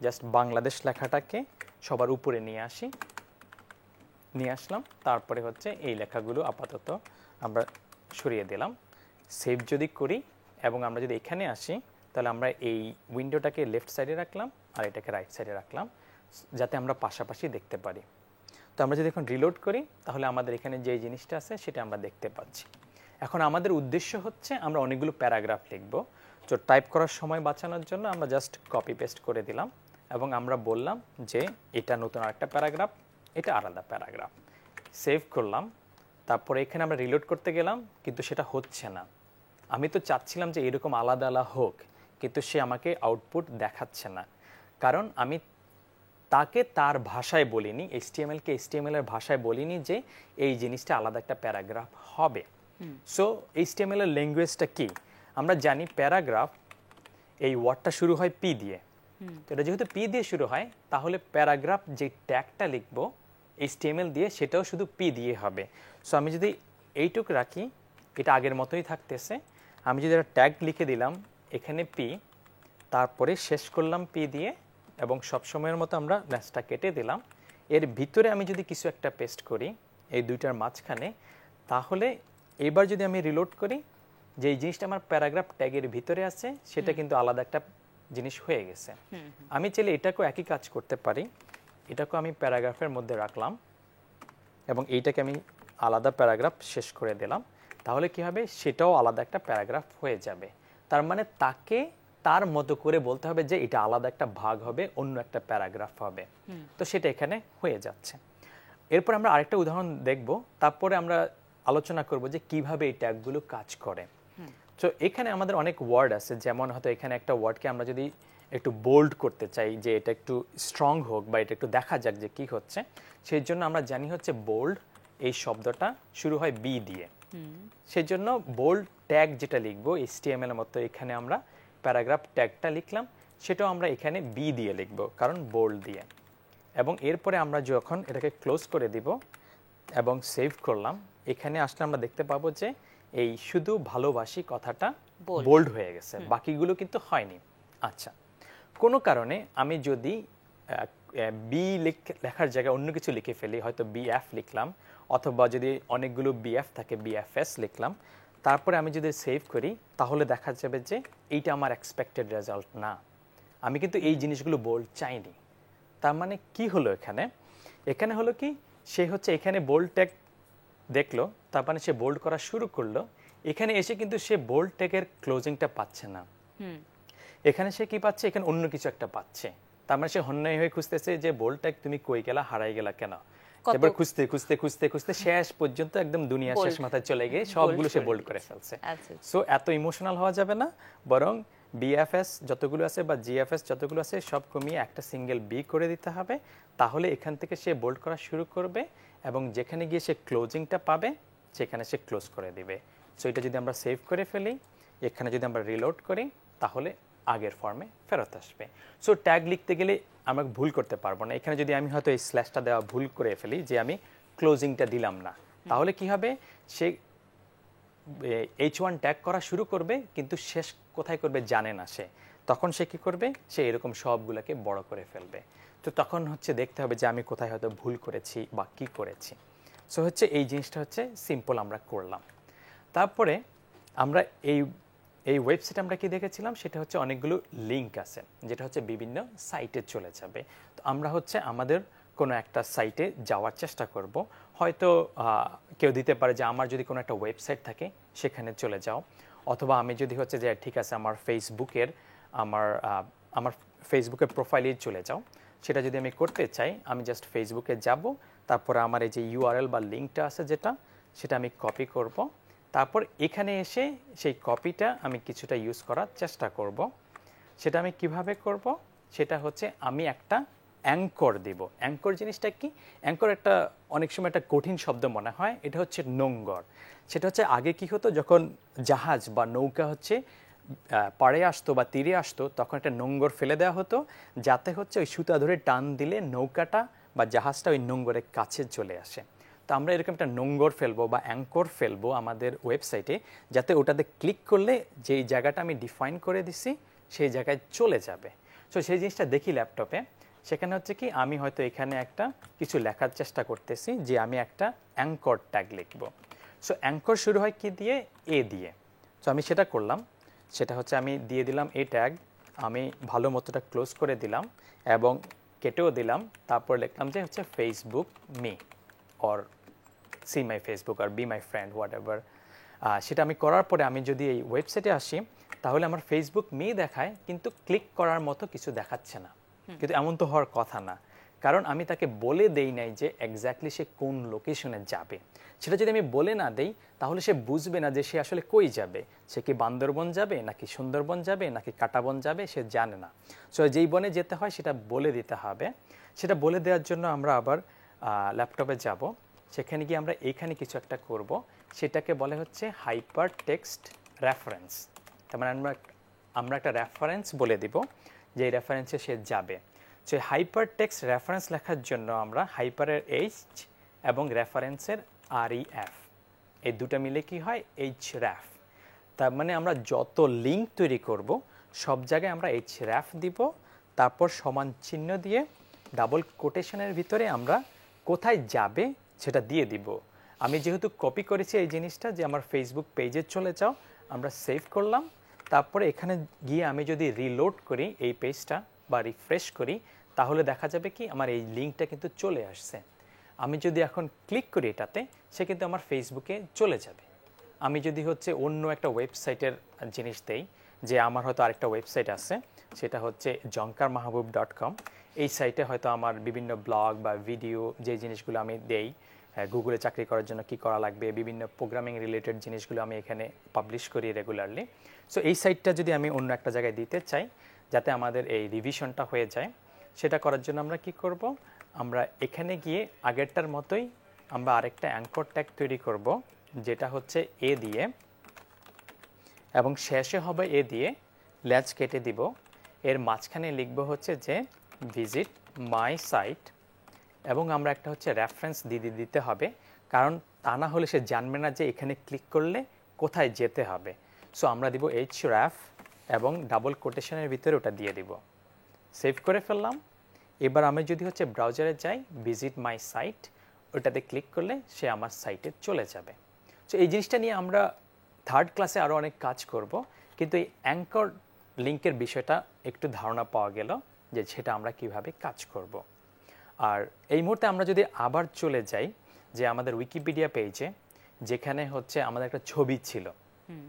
জাস্ট বাংলাদেশ লেখাটাকে সবার উপরে নিয়ে আসলাম। তারপরে হচ্ছে এই লেখাগুলো আপাতত আমরা সরিয়ে দিলাম। সেভ যদি করি এবং আমরা যদি এখানে আসি, তাহলে আমরা এই উইন্ডোটাকে লেফট সাইডে রাখলাম আর এটাকে রাইট সাইডে রাখলাম, যাতে আমরা পাশাপাশি দেখতে পারি। তো আমরা যদি এখন রিলোড করি, তাহলে আমাদের এখানে যে জিনিসটা আছে সেটা আমরা দেখতে পাচ্ছি। এখন আমাদের উদ্দেশ্য হচ্ছে আমরা অনেকগুলো প্যারাগ্রাফ লিখব। তো টাইপ করার সময় বাঁচানোর জন্য আমরা জাস্ট কপি পেস্ট করে দিলাম, এবং আমরা বললাম যে এটা নতুন আরেকটা প্যারাগ্রাফ, এটা আলাদা প্যারাগ্রাফ। সেভ করলাম, তারপরে এখানে আমরা রিলোড করতে গেলাম, কিন্তু সেটা হচ্ছে না। আমি তো চাচ্ছিলাম যে এরকম আলাদা আলাদা হোক, কিন্তু সে আমাকে আউটপুট দেখাচ্ছে না, কারণ আমি তাকে তার ভাষায় বলিনি, এইচটিএমএলকে এইচটিএমএল এর ভাষায় বলিনি যে এই জিনিসটা আলাদা একটা প্যারাগ্রাফ হবে। সো এইচটিএমএল এর ল্যাঙ্গুয়েজটা কি? আমরা জানি প্যারাগ্রাফ, এই ওয়ার্ডটা শুরু হয় পি দিয়ে। তো এটা যেহেতু পি দিয়ে শুরু হয়, তাহলে প্যারাগ্রাফ যে ট্যাগটা লিখবো এইচটিএমএল দিয়ে, সেটাও শুধু পি দিয়ে হবে। সো আমি যদি এইটুক রাখি, এটা আগের মতোই থাকতেছে। আমি যদি একটা ট্যাগ লিখে দিলাম এখানে পি, তারপরে শেষ করলাম পি দিয়ে, এবং সবসময়ের মতো আমরা ল্যাসটা কেটে দিলাম। এর ভিতরে আমি যদি কিছু একটা পেস্ট করি এই দুইটার মাঝখানে, তাহলে এবার যদি আমি রিলোড করি, যে এই জিনিসটা আমার প্যারাগ্রাফ ট্যাগের ভিতরে আছে সেটা কিন্তু আলাদা একটা জিনিস হয়ে গেছে। আমি চাইলে এটাকেও একই কাজ করতে পারি, এটাকেও আমি প্যারাগ্রাফের মধ্যে রাখলাম এবং এইটাকে আমি আলাদা প্যারাগ্রাফ শেষ করে দিলাম, তাহলে কি হবে, সেটাও আলাদা একটা প্যারাগ্রাফ হয়ে যাবে। তার মানে তাকে তার মতো করে বলতে হবে যে এটা আলাদা একটা ভাগ হবে, অন্য একটা প্যারাগ্রাফ হবে। তো সেটা এখানে হয়ে যাচ্ছে। এরপর আমরা আরেকটা উদাহরণ দেখব, তারপরে আমরা আলোচনা করব যে কিভাবে এই ট্যাগগুলো কাজ করে। তো এখানে আমাদের অনেক ওয়ার্ড আছে, যেমন হয়তো এখানে একটা ওয়ার্ডকে আমরা যদি একটু বোল্ড করতে চাই, যে এটা একটু স্ট্রং হোক বা এটা একটু দেখা যাক যে কি হচ্ছে, সেই জন্য আমরা জানি হচ্ছে বোল্ড এই শব্দটা শুরু হয় বি দিয়ে। সেই জন্য বোল্ড ট্যাগ যেটা লিখবো এইচটিএমএল এর মতো, এখানে আমরা প্যারাগ্রাফ ট্যাগটা লিখলাম, সেটাও আমরা এখানে বি দিয়ে লিখবো, কারণ বোল্ড দিয়ে। এবং এরপরে আমরা যখন এটাকে ক্লোজ করে দিব এবং সেভ করলাম, এখানে আসলে আমরা দেখতে পাবো যে এই শুধু ভালোবাসি কথাটা বোল্ড হয়ে গেছে, বাকিগুলো কিন্তু হয়নি। আচ্ছা, কোনো কারণে আমি যদি বি লেখার জায়গায় অন্য কিছু লিখে ফেলি, হয়তো বিএফ লিখলাম, অথবা যদি অনেকগুলো বিএফ থাকে বিএফএস লিখলাম, তারপরে আমি যদি সেভ করি, তাহলে দেখা যাবে যে এইটা আমার এক্সপেক্টেড রেজাল্ট না। আমি কিন্তু এই জিনিসগুলো বোল্ড চাইনি। তার মানে কি হলো এখানে? এখানে হলো কি, সে হচ্ছে এখানে বোল্ড ট্যাগ দেখলো, তার মানে সে বোল্ড করা শুরু করলো, এখানে এসে কিন্তু সে বোল্ড ট্যাগের ক্লোজিংটা পাচ্ছে না। এখানে সে কি পাচ্ছে, এখানে অন্য কিছু একটা পাচ্ছে। তার মানে সে হন্যায় হয়ে খুঁজতেছে যে বোল্ড ট্যাগ তুমি কই গেলা, হারাই গেলা কেন। এবার খুঁজতে খুঁজতে খুঁজতে খুঁজতে শেষ পর্যন্ত একদম দুনিয়া শেষ মাথায় চলে গিয়ে সবগুলো সে বোল্ড করে ফেলছে। সো এত ইমোশনাল হওয়া যাবে না, বরং বিএফএস যতগুলো আছে বা জিএফএস যতগুলো আছে সব কমিয়ে একটা সিঙ্গেল বি করে দিতে হবে, তাহলে এখান থেকে সে বোল্ড করা শুরু করবে এবং যেখানে গিয়ে সে ক্লোজিংটা পাবে সেখানে সে ক্লোজ করে দিবে। সো এটা যদি আমরা সেভ করে ফেলি, এখানে যদি আমরা রিলোড করি, তাহলে আগের ফর্মে ফেরত আসবে। সো ট্যাগ লিখতে গেলে আমরা ভুল করতে পারবো না। এখানে যদি আমি হয়তো এই স্ল্যাশটা দেওয়া ভুল করে ফেলি, যে আমি ক্লোজিংটা দিলাম না, তাহলে কি হবে, সে H1 ট্যাগ করা শুরু করবে কিন্তু শেষ কোথায় করবে জানে না সে। তখন সে কি করবে, সে এরকম সবগুলোকে বড় করে ফেলবে। তো তখন হচ্ছে দেখতে হবে যে আমি কোথায় হয়তো ভুল করেছি বা কি করেছি। সো হচ্ছে এই জিনিসটা হচ্ছে সিম্পল আমরা করলাম। তারপরে আমরা এই ওয়েবসাইটে আমরা কি দেখেছিলাম, সেটা হচ্ছে অনেকগুলো লিঙ্ক আছে, যেটা হচ্ছে বিভিন্ন সাইটে চলে যাবে। তো আমরা হচ্ছে আমাদের কোনো একটা সাইটে যাওয়ার চেষ্টা করব। হয়তো কেউ দিতে পারে যে আমার যদি কোনো একটা ওয়েবসাইট থাকে সেখানে চলে যাও, অথবা আমি যদি হচ্ছে যে ঠিক আছে আমার ফেসবুকের প্রোফাইলে চলে যাও। সেটা যদি আমি করতে চাই, আমি জাস্ট ফেসবুকে যাব, তারপরে আমার এই যে ইউআরএল বা লিঙ্কটা আছে সেটা আমি কপি করব। তারপর এখানে এসে সেই কপিটা আমি কিছুটা ইউজ করার চেষ্টা করব। সেটা আমি কিভাবে করব, সেটা হচ্ছে আমি একটা অ্যাঙ্কর দিব। অ্যাঙ্কর জিনিসটা কি? অ্যাঙ্কর একটা অনেক সময় একটা কঠিন শব্দ মনে হয়, এটা হচ্ছে নোঙ্গর। সেটা হচ্ছে আগে কি হতো, যখন জাহাজ বা নৌকা হচ্ছে পাড়ে আসতো বা তীরে আসতো, তখন একটা নোঙ্গর ফেলে দেওয়া হতো, যাতে হচ্ছে ওই সুতা ধরে টান দিলে নৌকাটা বা জাহাজটা ওই নোঙ্গরের কাছে চলে আসে। তো আমরা এরকম একটা নোঙ্গর ফেলবো বা অ্যাঙ্কর ফেলবো আমাদের ওয়েবসাইটে, যাতে ওটাতে ক্লিক করলে যেই জায়গাটা আমি ডিফাইন করে দিছি সেই জায়গায় চলে যাবে। সো সেই জিনিসটা দেখি ল্যাপটপে, সেখানে হচ্ছে কি আমি হয়তো এখানে একটা কিছু লেখার চেষ্টা করতেছি যে আমি একটা অ্যাঙ্কর ট্যাগ লিখব। সো অ্যাঙ্কর শুরু হয় কি দিয়ে, এ দিয়ে। সো আমি সেটা করলাম, সেটা হচ্ছে আমি দিয়ে দিলাম এ ট্যাগ, আমি ভালো মতোটা ক্লোজ করে দিলাম এবং কেটেও দিলাম। তারপর লিখলাম যে হচ্ছে Facebook me or see my Facebook আর be my friend whatever. সেটা আমি করার পরে আমি যদি এই ওয়েবসাইটে আসি, তাহলে আমার ফেসবুক মি দেখায়, কিন্তু ক্লিক করার মতো কিছু দেখাচ্ছে না। কিন্তু এমন তো হওয়ার কথা না, কারণ আমি তাকে বলে দেই নাই যে এক্স্যাক্টলি সে কোন লোকেশনে যাবে। সেটা যদি আমি বলে না দেই তাহলে সে বুঝবে না যে সে আসলে কই যাবে। সে কি বান্দরবন যাবে নাকি সুন্দরবন যাবে নাকি কাটাবন যাবে, সে জানে না। সো যেই বনে যেতে হয় সেটা বলে দিতে হবে। সেটা বলে দেওয়ার জন্য আমরা আবার ল্যাপটপে যাব, সেখানে গিয়ে আমরা এখানে কিছু একটা করব, সেটাকে বলে হচ্ছে হাইপার টেক্সট রেফারেন্স। তার মানে আমরা একটা রেফারেন্স বলে দিব যে এই রেফারেন্সে সে যাবে। সো হাইপার টেক্সট রেফারেন্স লেখার জন্য আমরা হাইপারের এইচ এবং রেফারেন্সের REF, এই দুটো মিলে কি হয় href। তার মানে আমরা যত লিঙ্ক তৈরি করব সব জায়গায় আমরা href দিব, তারপর সমান চিহ্ন দিয়ে ডাবল কোটেশনের ভিতরে আমরা কোথায় যাবে সেটা দিয়ে দিব। আমি যেহেতু কপি করেছি এই জিনিসটা যে আমার ফেসবুক পেজে চলে যাও, আমরা সেভ করলাম। তারপরে এখানে গিয়ে আমি যদি রিলোড করি এই পেজটা বা রিফ্রেশ করি, তাহলে দেখা যাবে কি আমার এই লিঙ্কটা কিন্তু চলে আসছে। আমি যদি এখন ক্লিক করি এটাতে, সে কিন্তু আমার ফেসবুকে চলে যাবে। আমি যদি হচ্ছে অন্য একটা ওয়েবসাইটের জিনিস দেই, যে আমার হয়তো আরেকটা ওয়েবসাইট আছে, সেটা হচ্ছে jonkarmahbub.com। এই সাইটে হয়তো আমার বিভিন্ন ব্লগ বা ভিডিও যে জিনিসগুলো আমি দেই, গুগলে চাকরি করার জন্য কি করা লাগবে, বিভিন্ন প্রোগ্রামিং রিলেটেড জিনিসগুলো আমি এখানে পাবলিশ করি রেগুলারলি। সো এই সাইটটা যদি আমি অন্য একটা জায়গায় দিতে চাই যাতে আমাদের এই রিভিশনটা হয়ে যায়, সেটা করার জন্য আমরা কি করব, আমরা এখানে গিয়ে আগেরটার মতোই আমরা আরেকটা অ্যাঙ্কর ট্যাগ তৈরি করব, যেটা হচ্ছে এ দিয়ে এবং শেষে হবে এ দিয়ে, ল্যাচ কেটে দিব। এর মাঝখানে লিখব হচ্ছে যে ভিজিট মাই সাইট, এবং আমরা একটা হচ্ছে রেফারেন্স দিতে হবে, কারণ তা না হলে সে জানবে না যে এখানে ক্লিক করলে কোথায় যেতে হবে। সো আমরা দিব href এবং ডাবল কোটেশনের ভিতরে ওটা দিয়ে দিব। সেভ করে ফেললাম। এবার আমি যদি হচ্ছে ব্রাউজারে যাই, ভিজিট মাই সাইট, ওটাতে ক্লিক করলে সে আমার সাইটে চলে যাবে। সো এই জিনিসটা নিয়ে আমরা থার্ড ক্লাসে আরও অনেক কাজ করব, কিন্তু এই অ্যাঙ্কর লিঙ্কের বিষয়টা একটু ধারণা পাওয়া গেল যে সেটা আমরা কিভাবে কাজ করব। আর এই মুহূর্তে আমরা যদি আবার চলে যাই যে আমাদের উইকিপিডিয়া পেজে, যেখানে হচ্ছে আমাদের একটা ছবি ছিল,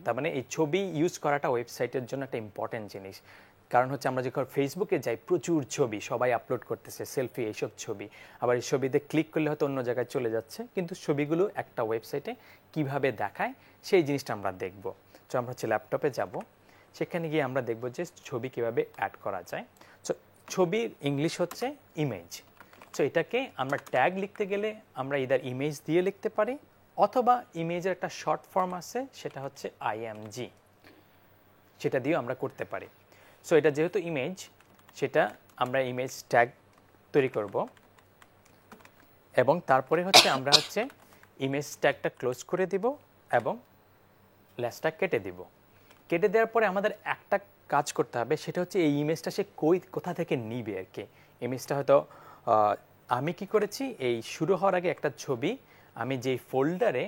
তার মানে এই ছবি ইউজ করাটা ওয়েবসাইটের জন্য একটা ইম্পর্টেন্ট জিনিস। কারণ হচ্ছে আমরা যখন ফেসবুকে যাই, প্রচুর ছবি সবাই আপলোড করতেছে, সেলফি, এইসব ছবি। আবার এই ছবিতে ক্লিক করলে হয়তো অন্য জায়গায় চলে যাচ্ছে, কিন্তু ছবিগুলো একটা ওয়েবসাইটে কিভাবে দেখায় সেই জিনিসটা আমরা দেখব। তো আমরা হচ্ছে ল্যাপটপে যাব, সেখানে গিয়ে আমরা দেখব যে ছবি কিভাবে অ্যাড করা যায়। সো ছবির ইংলিশ হচ্ছে ইমেজ। সো এটাকে আমরা ট্যাগ লিখতে গেলে আমরা ইদার ইমেজ দিয়ে লিখতে পারি, অথবা ইমেজের একটা শর্ট ফর্ম আছে, সেটা হচ্ছে IMG, সেটা দিয়েও আমরা করতে পারি। সো এটা যেহেতু ইমেজ, সেটা আমরা ইমেজ ট্যাগ তৈরি করব, এবং তারপরে হচ্ছে আমরা হচ্ছে ইমেজ ট্যাগটা ক্লোজ করে দিব এবং ল্যাসটা কেটে দিব। কেটে দেওয়ার পরে আমাদের একটা কাজ করতে হবে, সেটা হচ্ছে এই ইমেজটা সে কোথা থেকে নিবে আর কি। ইমেজটা হয়তো আমি কি করেছি, এই শুরু হওয়ার আগে একটা ছবি আমি যেই ফোল্ডারে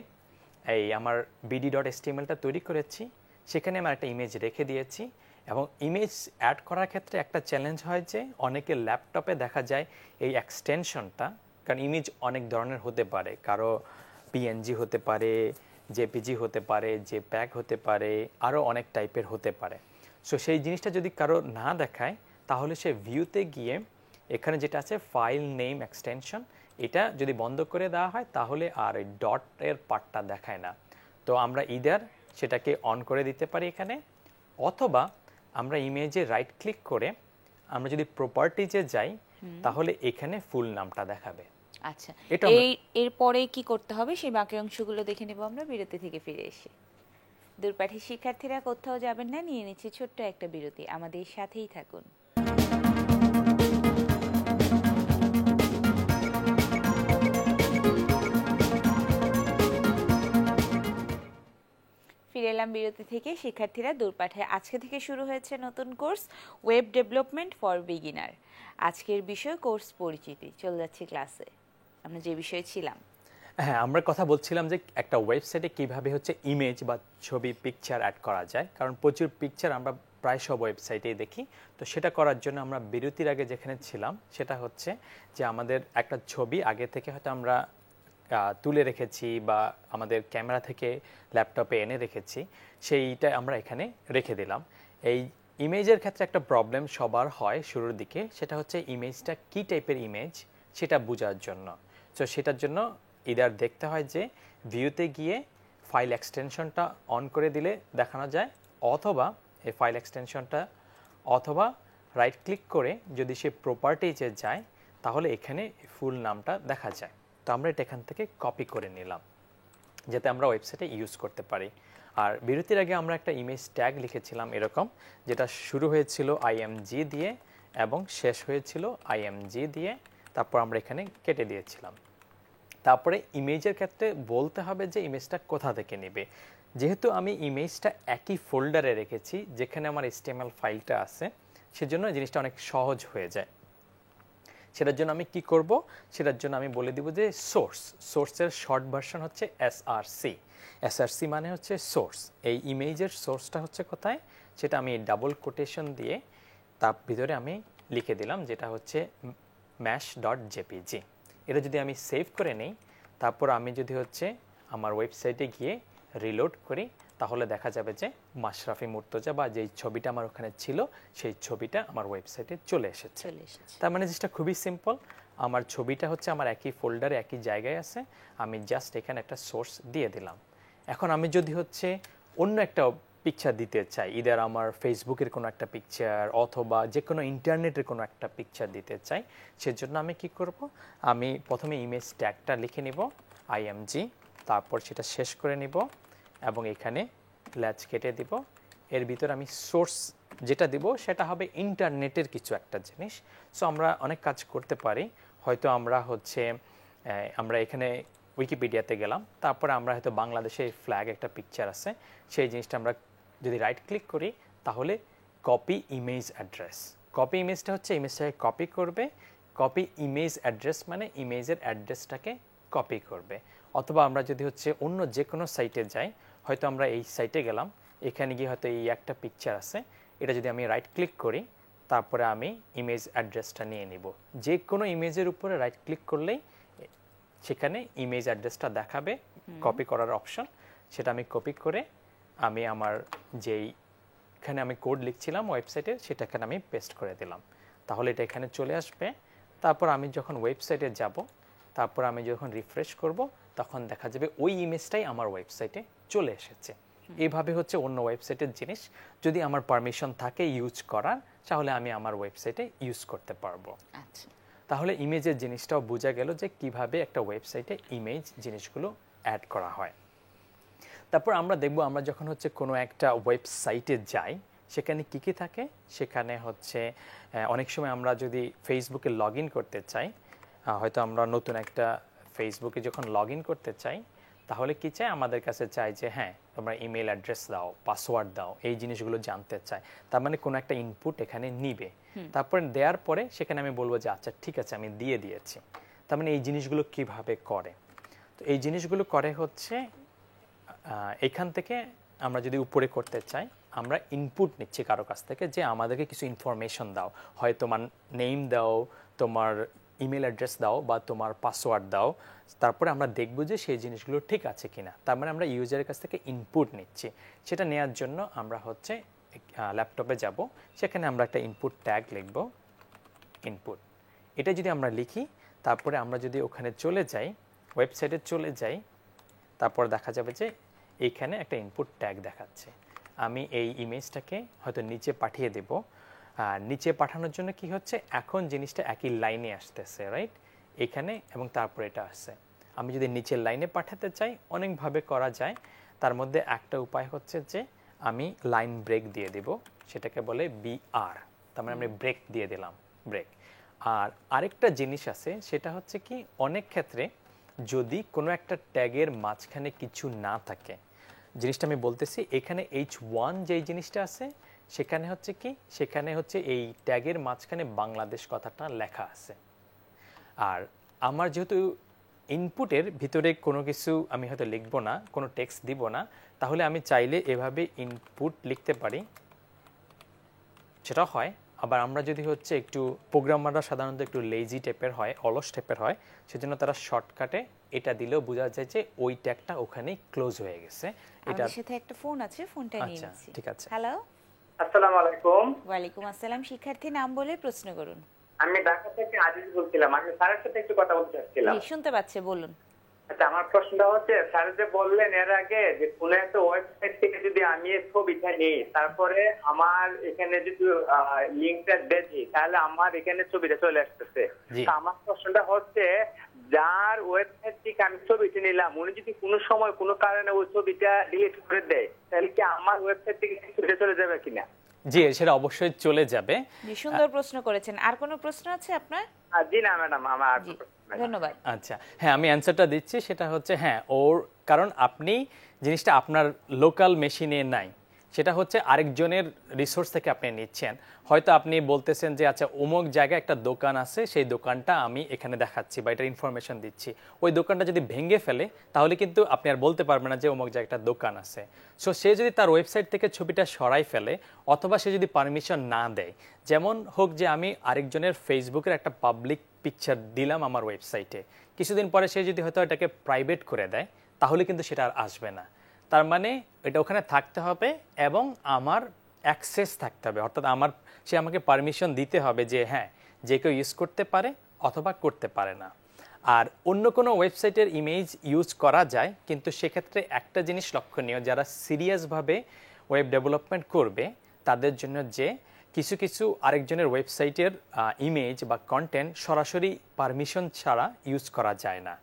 এই আমার bd.htmlটা তৈরি করেছি, সেখানে আমার একটা ইমেজ রেখে দিয়েছি। এবং ইমেজ অ্যাড করার ক্ষেত্রে একটা চ্যালেঞ্জ হয় যে অনেকের ল্যাপটপে দেখা যায় এই এক্সটেনশনটা, কারণ ইমেজ অনেক ধরনের হতে পারে, কারো PNG হতে পারে, JPG হতে পারে, JPEG হতে পারে, আরও অনেক টাইপের হতে পারে। সো সেই জিনিসটা যদি কারো না দেখায়, তাহলে সে ভিউতে গিয়ে এখানে যেটা আছে ফাইল নেম এক্সটেনশন, এটা যদি বন্ধ করে দেওয়া হয় তাহলে আর এই ডটের পার্টটা দেখায় না। তো আমরা ইদার সেটাকে অন করে দিতে পারি এখানে, অথবা আমরা ইমেজে রাইট ক্লিক করে আমরা যদি প্রপার্টিজে যাই, তাহলে এখানে ফুল নামটা দেখাবে। আচ্ছা, এরপরে কি করতে হবে সেই বাকি অংশগুলো দেখে নেব আমরা বিরতি থেকে ফিরে এসে। দূরপাঠী শিক্ষার্থীরা কোথাও যাবেন না, নিয়ে নিচ্ছি ছোট্ট একটা বিরতি, আমাদের সাথেই থাকুন। ফিরে এলাম বিরতি থেকে। শিক্ষার্থীরা, দূরপাঠে আজকে থেকে শুরু হয়েছে নতুন course web development for beginner. আজকের বিষয় কোর্স পরিচিতি। চলে যাচ্ছি ক্লাসে, আমরা যে বিষয়ে ছিলাম। হ্যাঁ, আমরা কথা বলছিলাম যে একটা ওয়েবসাইটে কিভাবে হচ্ছে ইমেজ বা ছবি, পিকচার অ্যাড করা যায়, কারণ প্রচুর পিকচার আমরা প্রায় সব ওয়েবসাইটেই দেখি। তো সেটা করার জন্য আমরা বিরতির আগে যেখানে ছিলাম, সেটা হচ্ছে যে আমাদের একটা ছবি আগে থেকে হয়তো আমরা তুলে রেখেছি বা আমাদের ক্যামেরা থেকে ল্যাপটপে এনে রেখেছি, সেইটা আমরা এখানে রেখে দিলাম। এই ইমেজের ক্ষেত্রে একটা প্রবলেম সবার হয় শুরুর দিকে, সেটা হচ্ছে ইমেজটা কী টাইপের ইমেজ সেটা বোঝার জন্য। তো সেটার জন্য ইদার দেখতে হয় যে ভিউতে গিয়ে ফাইল এক্সটেনশনটা অন করে দিলে দেখানো যায়, অথবা এই ফাইল এক্সটেনশনটা অথবা রাইট ক্লিক করে যদি সে প্রপার্টিজে যায় তাহলে এখানে ফুল নামটা দেখা যায়। তো আমরা এটা এখান থেকে কপি করে নিলাম যাতে আমরা ওয়েবসাইটে ইউজ করতে পারি। আর বিরতির আগে আমরা একটা ইমেজ ট্যাগ লিখেছিলাম এরকম, যেটা শুরু হয়েছিল আইএমজি দিয়ে এবং শেষ হয়েছিল আইএমজি দিয়ে, তারপর আমরা এখানে কেটে দিয়েছিলাম। তারপরে ইমেজের ক্ষেত্রে বলতে হবে যে ইমেজটা কোথা থেকে নেবে। যেহেতু আমি ইমেজটা একই ফোল্ডারে রেখেছি যেখানে আমার HTML ফাইলটা আছে, সেজন্য জিনিসটা অনেক সহজ হয়ে যায়। সেটার জন্য আমি কি করব, সেটার জন্য আমি বলে দিব যে সোর্সের শর্ট ভার্সন হচ্ছে SRC। SRC মানে হচ্ছে সোর্স। এই ইমেজের সোর্সটা হচ্ছে কোথায় সেটা আমি ডাবল কোটেশন দিয়ে তার ভিতরে আমি লিখে দিলাম, যেটা হচ্ছে mesh.jpg। এটা যদি আমি সেভ করে নেই, তারপর আমি যদি হচ্ছে আমার ওয়েবসাইটে গিয়ে রিলোড করি, তাহলে দেখা যাবে যে মাশরাফি মুর্তজা বা যেই ছবিটা আমার ওখানে ছিল সেই ছবিটা আমার ওয়েবসাইটে চলে এসেছে। তার মানে জিনিসটা খুবই সিম্পল। আমার ছবিটা হচ্ছে আমার একই ফোল্ডারে একই জায়গায় আছে, আমি জাস্ট এখানে একটা সোর্স দিয়ে দিলাম। এখন আমি যদি হচ্ছে অন্য একটা পিকচার দিতে চাই, ইদার আমার ফেসবুকের কোনো একটা পিকচার অথবা যে কোনো ইন্টারনেটের কোনো একটা পিকচার দিতে চাই, সেজন্য আমি কি করব, আমি প্রথমে ইমেজ ট্যাগটা লিখে নিব আইএমজি, তারপর সেটা শেষ করে নিব এবং এখানে ল্যাচ কেটে দিব। এর ভিতর আমি সোর্স যেটা দিব সেটা হবে ইন্টারনেটের কিছু একটা জিনিস। সো আমরা অনেক কাজ করতে পারি। হয়তো আমরা হচ্ছে আমরা এখানে উইকিপিডিয়াতে গেলাম, তারপরে আমরা হয়তো বাংলাদেশের ফ্ল্যাগ একটা পিকচার আছে, সেই জিনিসটা আমরা যদি রাইট ক্লিক করি তাহলে কপি ইমেজ অ্যাড্রেস। কপি ইমেজটা হচ্ছে ইমেজটাকে কপি করবে, কপি ইমেজ অ্যাড্রেস মানে ইমেজের অ্যাড্রেসটাকে কপি করবে। অথবা আমরা যদি হচ্ছে অন্য যে কোনো সাইটে যাই, হয়তো আমরা এই সাইটে গেলাম, এখানে গিয়ে হয়তো এই একটা পিকচার আছে, এটা যদি আমি রাইট ক্লিক করি তারপরে আমি ইমেজ অ্যাড্রেসটা নিয়ে নিব। যে কোনো ইমেজের উপরে রাইট ক্লিক করলেই সেখানে ইমেজ অ্যাড্রেসটা দেখাবে, কপি করার অপশন, সেটা আমি কপি করে আমি আমার যেইখানে আমি কোড লিখছিলাম ওয়েবসাইটে সেটা এখানে আমি পেস্ট করে দিলাম, তাহলে এটা এখানে চলে আসবে। তারপর আমি যখন ওয়েবসাইটে যাব, তারপর আমি যখন রিফ্রেশ করব তখন দেখা যাবে ওই ইমেজটাই আমার ওয়েবসাইটে চলে এসেছে। এইভাবে হচ্ছে অন্য ওয়েবসাইটের জিনিস যদি আমার পারমিশন থাকে ইউজ করার, তাহলে আমি আমার ওয়েবসাইটে ইউজ করতে পারবো। আচ্ছা, তাহলে ইমেজের জিনিসটাও বোঝা গেল যে কিভাবে একটা ওয়েবসাইটে ইমেজ জিনিসগুলো অ্যাড করা হয়। তারপর আমরা দেখব আমরা যখন হচ্ছে কোনো একটা ওয়েবসাইটে যাই সেখানে কি কি থাকে। সেখানে হচ্ছে অনেক সময় আমরা যদি ফেসবুকে লগ ইন করতে চাই, হয়তো আমরা নতুন একটা ফেসবুকে যখন লগ ইন করতে চাই তাহলে কি চাই, আমাদের কাছে চাই যে হ্যাঁ তোমরা ইমেল অ্যাড্রেস দাও, পাসওয়ার্ড দাও, এই জিনিসগুলো জানতে চাই। তার মানে কোনো একটা ইনপুট এখানে নিবে, তারপরে দেওয়ার পরে সেখানে আমি বলবো যে আচ্ছা ঠিক আছে আমি দিয়ে দিয়েছি। তার মানে এই জিনিসগুলো কিভাবে করে, তো এই জিনিসগুলো করে হচ্ছে এখান থেকে আমরা যদি উপরে করতে চাই আমরা ইনপুট নিচ্ছি কারো কাছ থেকে যে আমাদেরকে কিছু ইনফরমেশন দাও, হয় তোমার নেম দাও, তোমার ইমেল অ্যাড্রেস দাও বা তোমার পাসওয়ার্ড দাও, তারপরে আমরা দেখব যে সেই জিনিসগুলো ঠিক আছে কিনা। তার মানে আমরা ইউজারের কাছ থেকে ইনপুট নিচ্ছি। সেটা নেওয়ার জন্য আমরা হচ্ছে ল্যাপটপে যাব, সেখানে আমরা একটা ইনপুট ট্যাগ লিখব, ইনপুট। এটা যদি আমরা লিখি তারপরে আমরা যদি ওখানে চলে যাই, ওয়েবসাইটে চলে যাই, তারপর দেখা যাবে যে এইখানে একটা ইনপুট ট্যাগ দেখাচ্ছে। আমি এই ইমেজটাকে হয়তো নিচে পাঠিয়ে দেব। নিচে পাঠানোর জন্য কি হচ্ছে, এখন জিনিসটা একই লাইনে আসতেছে, রাইট, এখানে এবং তারপর এটা আসছে। আমি যদি নিচের লাইনে পাঠাতে চাই অনেকভাবে করা যায়, তার মধ্যে একটা উপায় হচ্ছে যে আমি লাইন ব্রেক দিয়ে দেব, সেটাকে বলে BR, তার মানে আমি ব্রেক দিয়ে দিলাম, ব্রেক। আর আরেকটা জিনিস আছে, সেটা হচ্ছে কি অনেক ক্ষেত্রে যদি কোনো একটা ট্যাগের মাঝখানে কিছু না থাকে, জিনিসটা আমি বলতেছি, এখানে H1 যেই জিনিসটা আছে সেখানে হচ্ছে কি, সেখানে হচ্ছে এই ট্যাগের মাঝখানে বাংলাদেশ কথাটা লেখা আছে। আর আমার যেহেতু ইনপুটের ভিতরে কোনো কিছু আমি হয়তো লিখবো না, কোনো টেক্সট দিব না, তাহলে আমি চাইলে এভাবে ইনপুট লিখতে পারি, সেটা হয়। আবার আমরা যদি হচ্ছে একটু প্রোগ্রামাররা সাধারণত একটু লেজি টাইপের হয়, অলস টাইপের হয়, সেজন্য তারা শর্টকাটে এটা দিলেও বোঝা যায় যে ওই ট্যাগটা ওখানেই ক্লোজ হয়ে গেছে। এটা সাথে একটা ফোন আছে, ফোনটা নিয়ে নিচ্ছি। ঠিক আছে। হ্যালো, আসসালামু আলাইকুম। ওয়ালাইকুম আসসালাম। শিক্ষার্থী নাম বলে প্রশ্ন করুন। আমি ঢাকা থেকে আজিজ বলছিলাম। আমি স্যারের সাথে একটু কথা বলতে চাচ্ছিলাম। জি, শুনতে পাচ্ছে, বলুন। আচ্ছা, আমার প্রশ্নটা হচ্ছে, স্যার যে বললেন এর আগে যে কোনো একটা ওয়েবসাইট থেকে যদি আমি এই ছবিটা নিই, তারপরে আমার এখানে যদি লিঙ্কটা দেখি, তাহলে আমার এখানে ছবিটা চলে আসতেছে। জি। তো আমার প্রশ্নটা হচ্ছে, যার ওয়েবসাইট থেকে আমি ছবিটা নিলাম, উনি যদি কোনো সময় কোনো কারণে ওই ছবিটা ডিলিট করে দেয়, তাহলে কি আমার ওয়েবসাইট থেকে ছবিটা চলে যাবে কিনা? জি, সেটা অবশ্যই চলে যাবে। জি, সুন্দর প্রশ্ন করেছেন। আর কোনো প্রশ্ন আছে আপনার? জি না ম্যাডাম, আমার আর জি, কোনো প্রশ্ন নাই। ধন্যবাদ। আচ্ছা, হ্যাঁ, আমি অ্যান্সারটা দিচ্ছি। সেটা হচ্ছে হ্যাঁ, ওর কারণ আপনি জিনিসটা আপনার লোকাল মেশিনে নাই, সেটা হচ্ছে আরেকজনের রিসোর্স থেকে আপনি নিচ্ছেন। হয়তো আপনি বলতেছেন যে আচ্ছা অমুক জায়গায় একটা দোকান আছে, সেই দোকানটা আমি এখানে দেখাচ্ছি বা এটার ইনফরমেশন দিচ্ছি। ওই দোকানটা যদি ভেঙে ফেলে তাহলে কিন্তু আপনি আর বলতে পারবেন না যে অমুক জায়গায় একটা দোকান আছে। সো সে যদি তার ওয়েবসাইট থেকে ছবিটা সরাই ফেলে অথবা সে যদি পারমিশন না দেয়, যেমন হোক যে আমি আরেকজনের ফেসবুকের একটা পাবলিক পিকচার দিলাম আমার ওয়েবসাইটে, কিছুদিন পরে সে যদি হয়তো এটাকে প্রাইভেট করে দেয়, তাহলে কিন্তু সেটা আর আসবে না। তার মানে এটা ওখানে থাকতে হবে এবং আমার অ্যাক্সেস থাকতে হবে, অর্থাৎ সে আমাকে পারমিশন দিতে হবে যে হ্যাঁ, যে কেউ ইউজ করতে পারে অথবা করতে পারে না। আর অন্য কোনো ওয়েবসাইটের ইমেজ ইউজ করা যায়, কিন্তু সেক্ষেত্রে একটা জিনিস লক্ষণীয়, যারা সিরিয়াসভাবে ওয়েব ডেভেলপমেন্ট করবে তাদের জন্য, যে কিছু কিছু আরেকজনের ওয়েবসাইটের ইমেজ বা কন্টেন্ট সরাসরি পারমিশন ছাড়া ইউজ করা যায় না।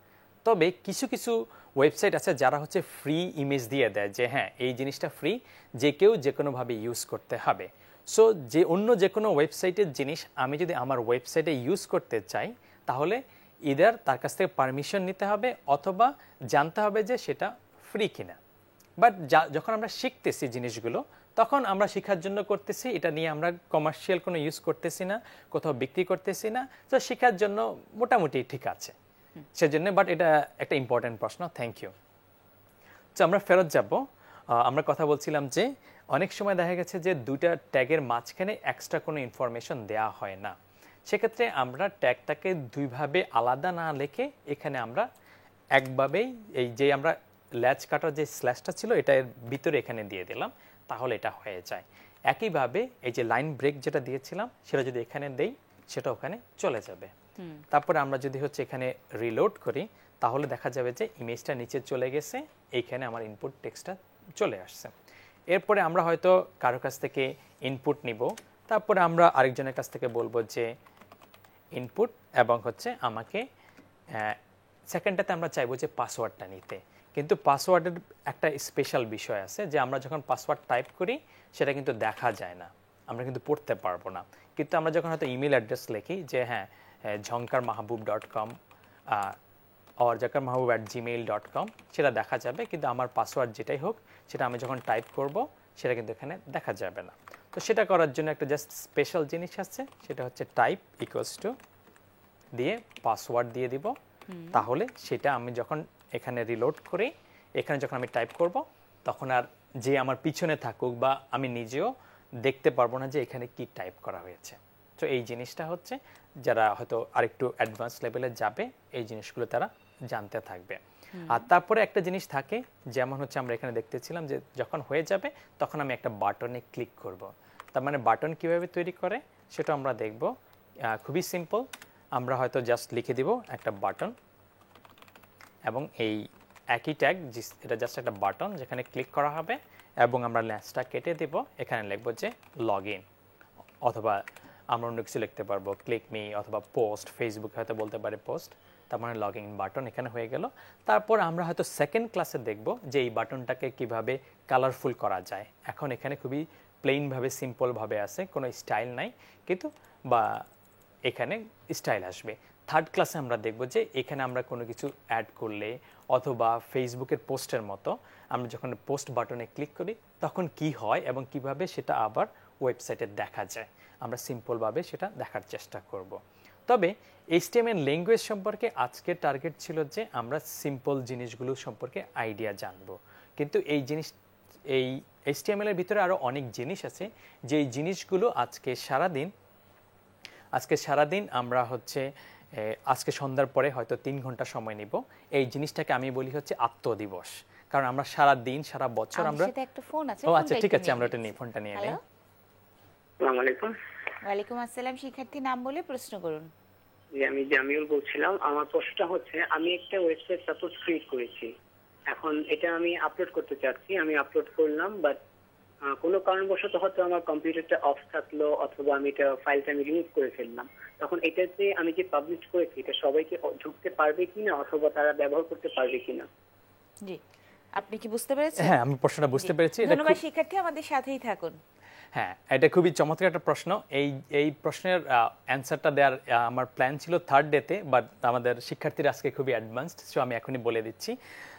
তবে কিছু কিছু ওয়েবসাইট আছে যারা হচ্ছে ফ্রি ইমেজ দিয়ে দেয় যে হ্যাঁ, এই জিনিসটা ফ্রি, যে কেউ যে কোনোভাবে ইউজ করতে হবে। সো অন্য যে কোনো ওয়েবসাইটের জিনিস আমি যদি আমার ওয়েবসাইটে ইউজ করতে চাই, তাহলে ইদার তার কাছ থেকে পারমিশন নিতে হবে অথবা জানতে হবে যে সেটা ফ্রি কিনা। বাট যখন আমরা শিখতেছি জিনিসগুলো, তখন আমরা শেখার জন্য করতেছি, এটা নিয়ে আমরা কমার্শিয়াল কোনো ইউজ করতেছি না, কোথাও বিক্রি করতেছি না। তো শেখার জন্য মোটামুটি ঠিক আছে সেজন্য। বাট এটা একটা ইম্পর্টেন্ট প্রশ্ন, থ্যাংক ইউ। তো আমরা ফেরত যাব। আমরা কথা বলছিলাম যে অনেক সময় দেখা গেছে যে দুইটা ট্যাগের মাঝখানে এক্সট্রা কোনো ইনফরমেশন দেওয়া হয় না। সেক্ষেত্রে আমরা ট্যাগটাকে দুইভাবে আলাদা না লিখে এখানে আমরা একভাবেই এই যে আমরা ল্যাচ কাটার যে স্ল্যাশটা ছিল এটা এর ভিতরে এখানে দিয়ে দিলাম, তাহলে এটা হয়ে যায়। একইভাবে এই যে লাইন ব্রেক যেটা দিয়েছিলাম সেটা যদি এখানে দেই, সেটা ওখানে চলে যাবে। তারপরে আমরা যদি হচ্ছে এখানে রিলোড করি, তাহলে দেখা যাবে যে ইমেজটা নিচে চলে গেছে, এইখানে আমার ইনপুট টেক্সটটা চলে আসছে। এরপরে আমরা হয়তো কারো কাছ থেকে ইনপুট নিব, তারপরে আমরা আরেকজনের কাছ থেকে বলবো যে ইনপুট, এবং হচ্ছে আমাকে সেকেন্ডটাতে আমরা চাইবো যে পাসওয়ার্ডটা নিতে। কিন্তু পাসওয়ার্ডের একটা স্পেশাল বিষয় আছে, যে আমরা যখন পাসওয়ার্ড টাইপ করি সেটা কিন্তু দেখা যায় না, আমরা কিন্তু পড়তে পারবো না। কিন্তু আমরা যখন হয়তো ইমেল অ্যাড্রেস লিখি যে হ্যাঁ jhankarmahbub.com or jakarmahbub@gmail.com, সেটা দেখা যাবে, কিন্তু আমার পাসওয়ার্ড যেটাই হোক সেটা আমি যখন টাইপ করব সেটা কিন্তু এখানে দেখা যাবে না। তো সেটা করার জন্য একটা জাস্ট স্পেশাল জিনিস আছে, সেটা হচ্ছে টাইপ ইকুয়ালস টু দিয়ে পাসওয়ার্ড দিয়ে দিব। তাহলে সেটা আমি যখন এখানে রিলোড করি, এখানে যখন আমি টাইপ করব, তখন আর যে আমার পিছনে থাকুক বা আমি নিজেও দেখতে পারবো না যে এখানে কি টাইপ করা হয়েছে। তো এই জিনিসটা হচ্ছে যারা হয়তো আরেকটু অ্যাডভান্স লেভেলে যাবে, এই জিনিসগুলো তারা জানতে থাকবে। আর তারপরে একটা জিনিস থাকে, যেমন হচ্ছে আমরা এখানে দেখতেছিলাম যে যখন হয়ে যাবে তখন আমি একটা বাটনে ক্লিক করব। তার মানে বাটন কিভাবে তৈরি করে সেটা আমরা দেখব। খুবই সিম্পল, আমরা হয়তো জাস্ট লিখে দিব একটা বাটন, এবং এই একই ট্যাগ, এটা জাস্ট একটা বাটন যেখানে ক্লিক করা হবে, এবং আমরা ল্যাচটা কেটে দেব, এখানে লিখব যে লগ ইন, অথবা আমরা অন্য কিছু লিখতে পারবো ক্লিক মি, অথবা পোস্ট, ফেসবুক হয়তো বলতে পারে পোস্ট। তার মানে লগ ইন বাটন এখানে হয়ে গেল। তারপর আমরা হয়তো সেকেন্ড ক্লাসে দেখব যে এই বাটনটাকে কিভাবে কালারফুল করা যায়। এখন এখানে খুবই প্লেইনভাবে সিম্পলভাবে আছে, কোনো স্টাইল নাই, কিন্তু বা এখানে স্টাইল আসবে। থার্ড ক্লাসে আমরা দেখব যে এখানে আমরা কোনো কিছু অ্যাড করলে, অথবা ফেসবুকের পোস্টের মতো আমরা যখন পোস্ট বাটনে ক্লিক করি তখন কি হয় এবং কিভাবে সেটা আবার ওয়েবসাইটে দেখা যায়, আমরা সিম্পলভাবে সেটা দেখার চেষ্টা করব। তবে HTML ল্যাঙ্গুয়েজ সম্পর্কে আজকের টার্গেট ছিল যে আমরা সিম্পল জিনিসগুলো সম্পর্কে আইডিয়া জানবো, কিন্তু এই HTML এর ভিতরে আরও অনেক জিনিস আছে, যেই জিনিসগুলো আজকে সারাদিন আমরা হচ্ছে আজকে সন্ধ্যার পরে হয়তো 3 ঘন্টা সময় নিব। এই জিনিসটাকে আমি বলি হচ্ছে আত্মদিবস, কারণ আমরা সারা দিন সারা বছর আমরা একটা ফোন আছে। ও আচ্ছা, ঠিক আছে, আমরা এটা নিয়ে ফোনটা নিয়ে নেই। আসসালামু আলাইকুম। ওয়ালাইকুম আসসালাম। শিক্ষার্থী নাম বলে প্রশ্ন করুন। জি, আমি জামিউল বলছিলাম। আমার প্রশ্নটা হচ্ছে, আমি একটা ওয়েবসাইট সাপোজ ক্রিয়েট করেছি, এখন এটা আমি আপলোড করতে চাচ্ছি, আমি আপলোড করলাম, বাট কোনো কারণবশত হয়তো আমার কম্পিউটারটা অফ থাকলো, অথবা আমি এটা ফাইলটা আমি রিমুভ করে ফেললাম, তখন এটাতে আমি যে পাবলিশ করেছি এটা সবাইকে ঢুকতে পারবে কিনা, অথবা তারা ব্যবহার করতে পারবে কিনা? জি, আপনি কি বুঝতে পেরেছেন? হ্যাঁ, আমি প্রশ্নটা বুঝতে পেরেছি। এটা ধন্যবাদ খুব- শিক্ষার্থী, আমাদের সাথেই থাকুন। হ্যাঁ, এটা খুবই চমৎকার একটা প্রশ্ন। এই প্রশ্নের অ্যান্সারটা দেওয়ার আমার প্ল্যান ছিল থার্ড ডেতে, বাট আমাদের শিক্ষার্থীরা আজকে খুবই অ্যাডভান্সড, সো আমি এখনই বলে দিচ্ছি।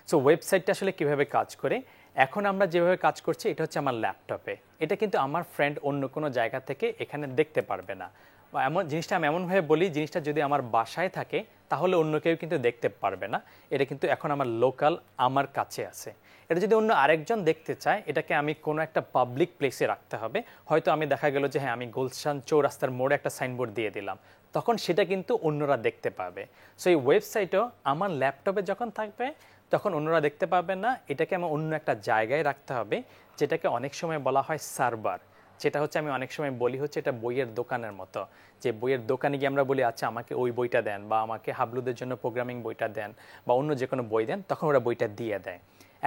সো ওয়েবসাইটটা আসলে কিভাবে কাজ করে, এখন আমরা যেভাবে কাজ করছি এটা হচ্ছে আমার ল্যাপটপে। এটা কিন্তু আমার ফ্রেন্ড অন্য কোনো জায়গা থেকে এখানে দেখতে পারবে না। বা এমন জিনিসটা আমি এমনভাবে বলি, জিনিসটা যদি আমার বাসায় থাকে তাহলে অন্য কেউ কিন্তু দেখতে পারবে না। এটা কিন্তু এখন আমার লোকাল, আমার কাছে আছে। এটা যদি অন্য আরেকজন দেখতে চায়, এটাকে আমি কোনো একটা পাবলিক প্লেসে রাখতে হবে। হয়তো আমি দেখা গেল যে হ্যাঁ, আমি গুলশান চৌরাস্তার মোড়ে একটা সাইনবোর্ড দিয়ে দিলাম, তখন সেটা কিন্তু অন্যরা দেখতে পাবে। সো এই ওয়েবসাইটও আমার ল্যাপটপে যখন থাকবে তখন অন্যরা দেখতে পাবে না। এটাকে আমার অন্য একটা জায়গায় রাখতে হবে, যেটাকে অনেক সময় বলা হয় সার্ভার। যেটা হচ্ছে, আমি অনেক সময় বলি হচ্ছে এটা বইয়ের দোকানের মতো। যে বইয়ের দোকানে গিয়ে আমরা বলি আচ্ছা আমাকে ওই বইটা দেন, বা আমাকে হাবলুদের জন্য প্রোগ্রামিং বইটা দেন, বা অন্য যে কোনো বই দেন, তখন ওরা বইটা দিয়ে দেয়।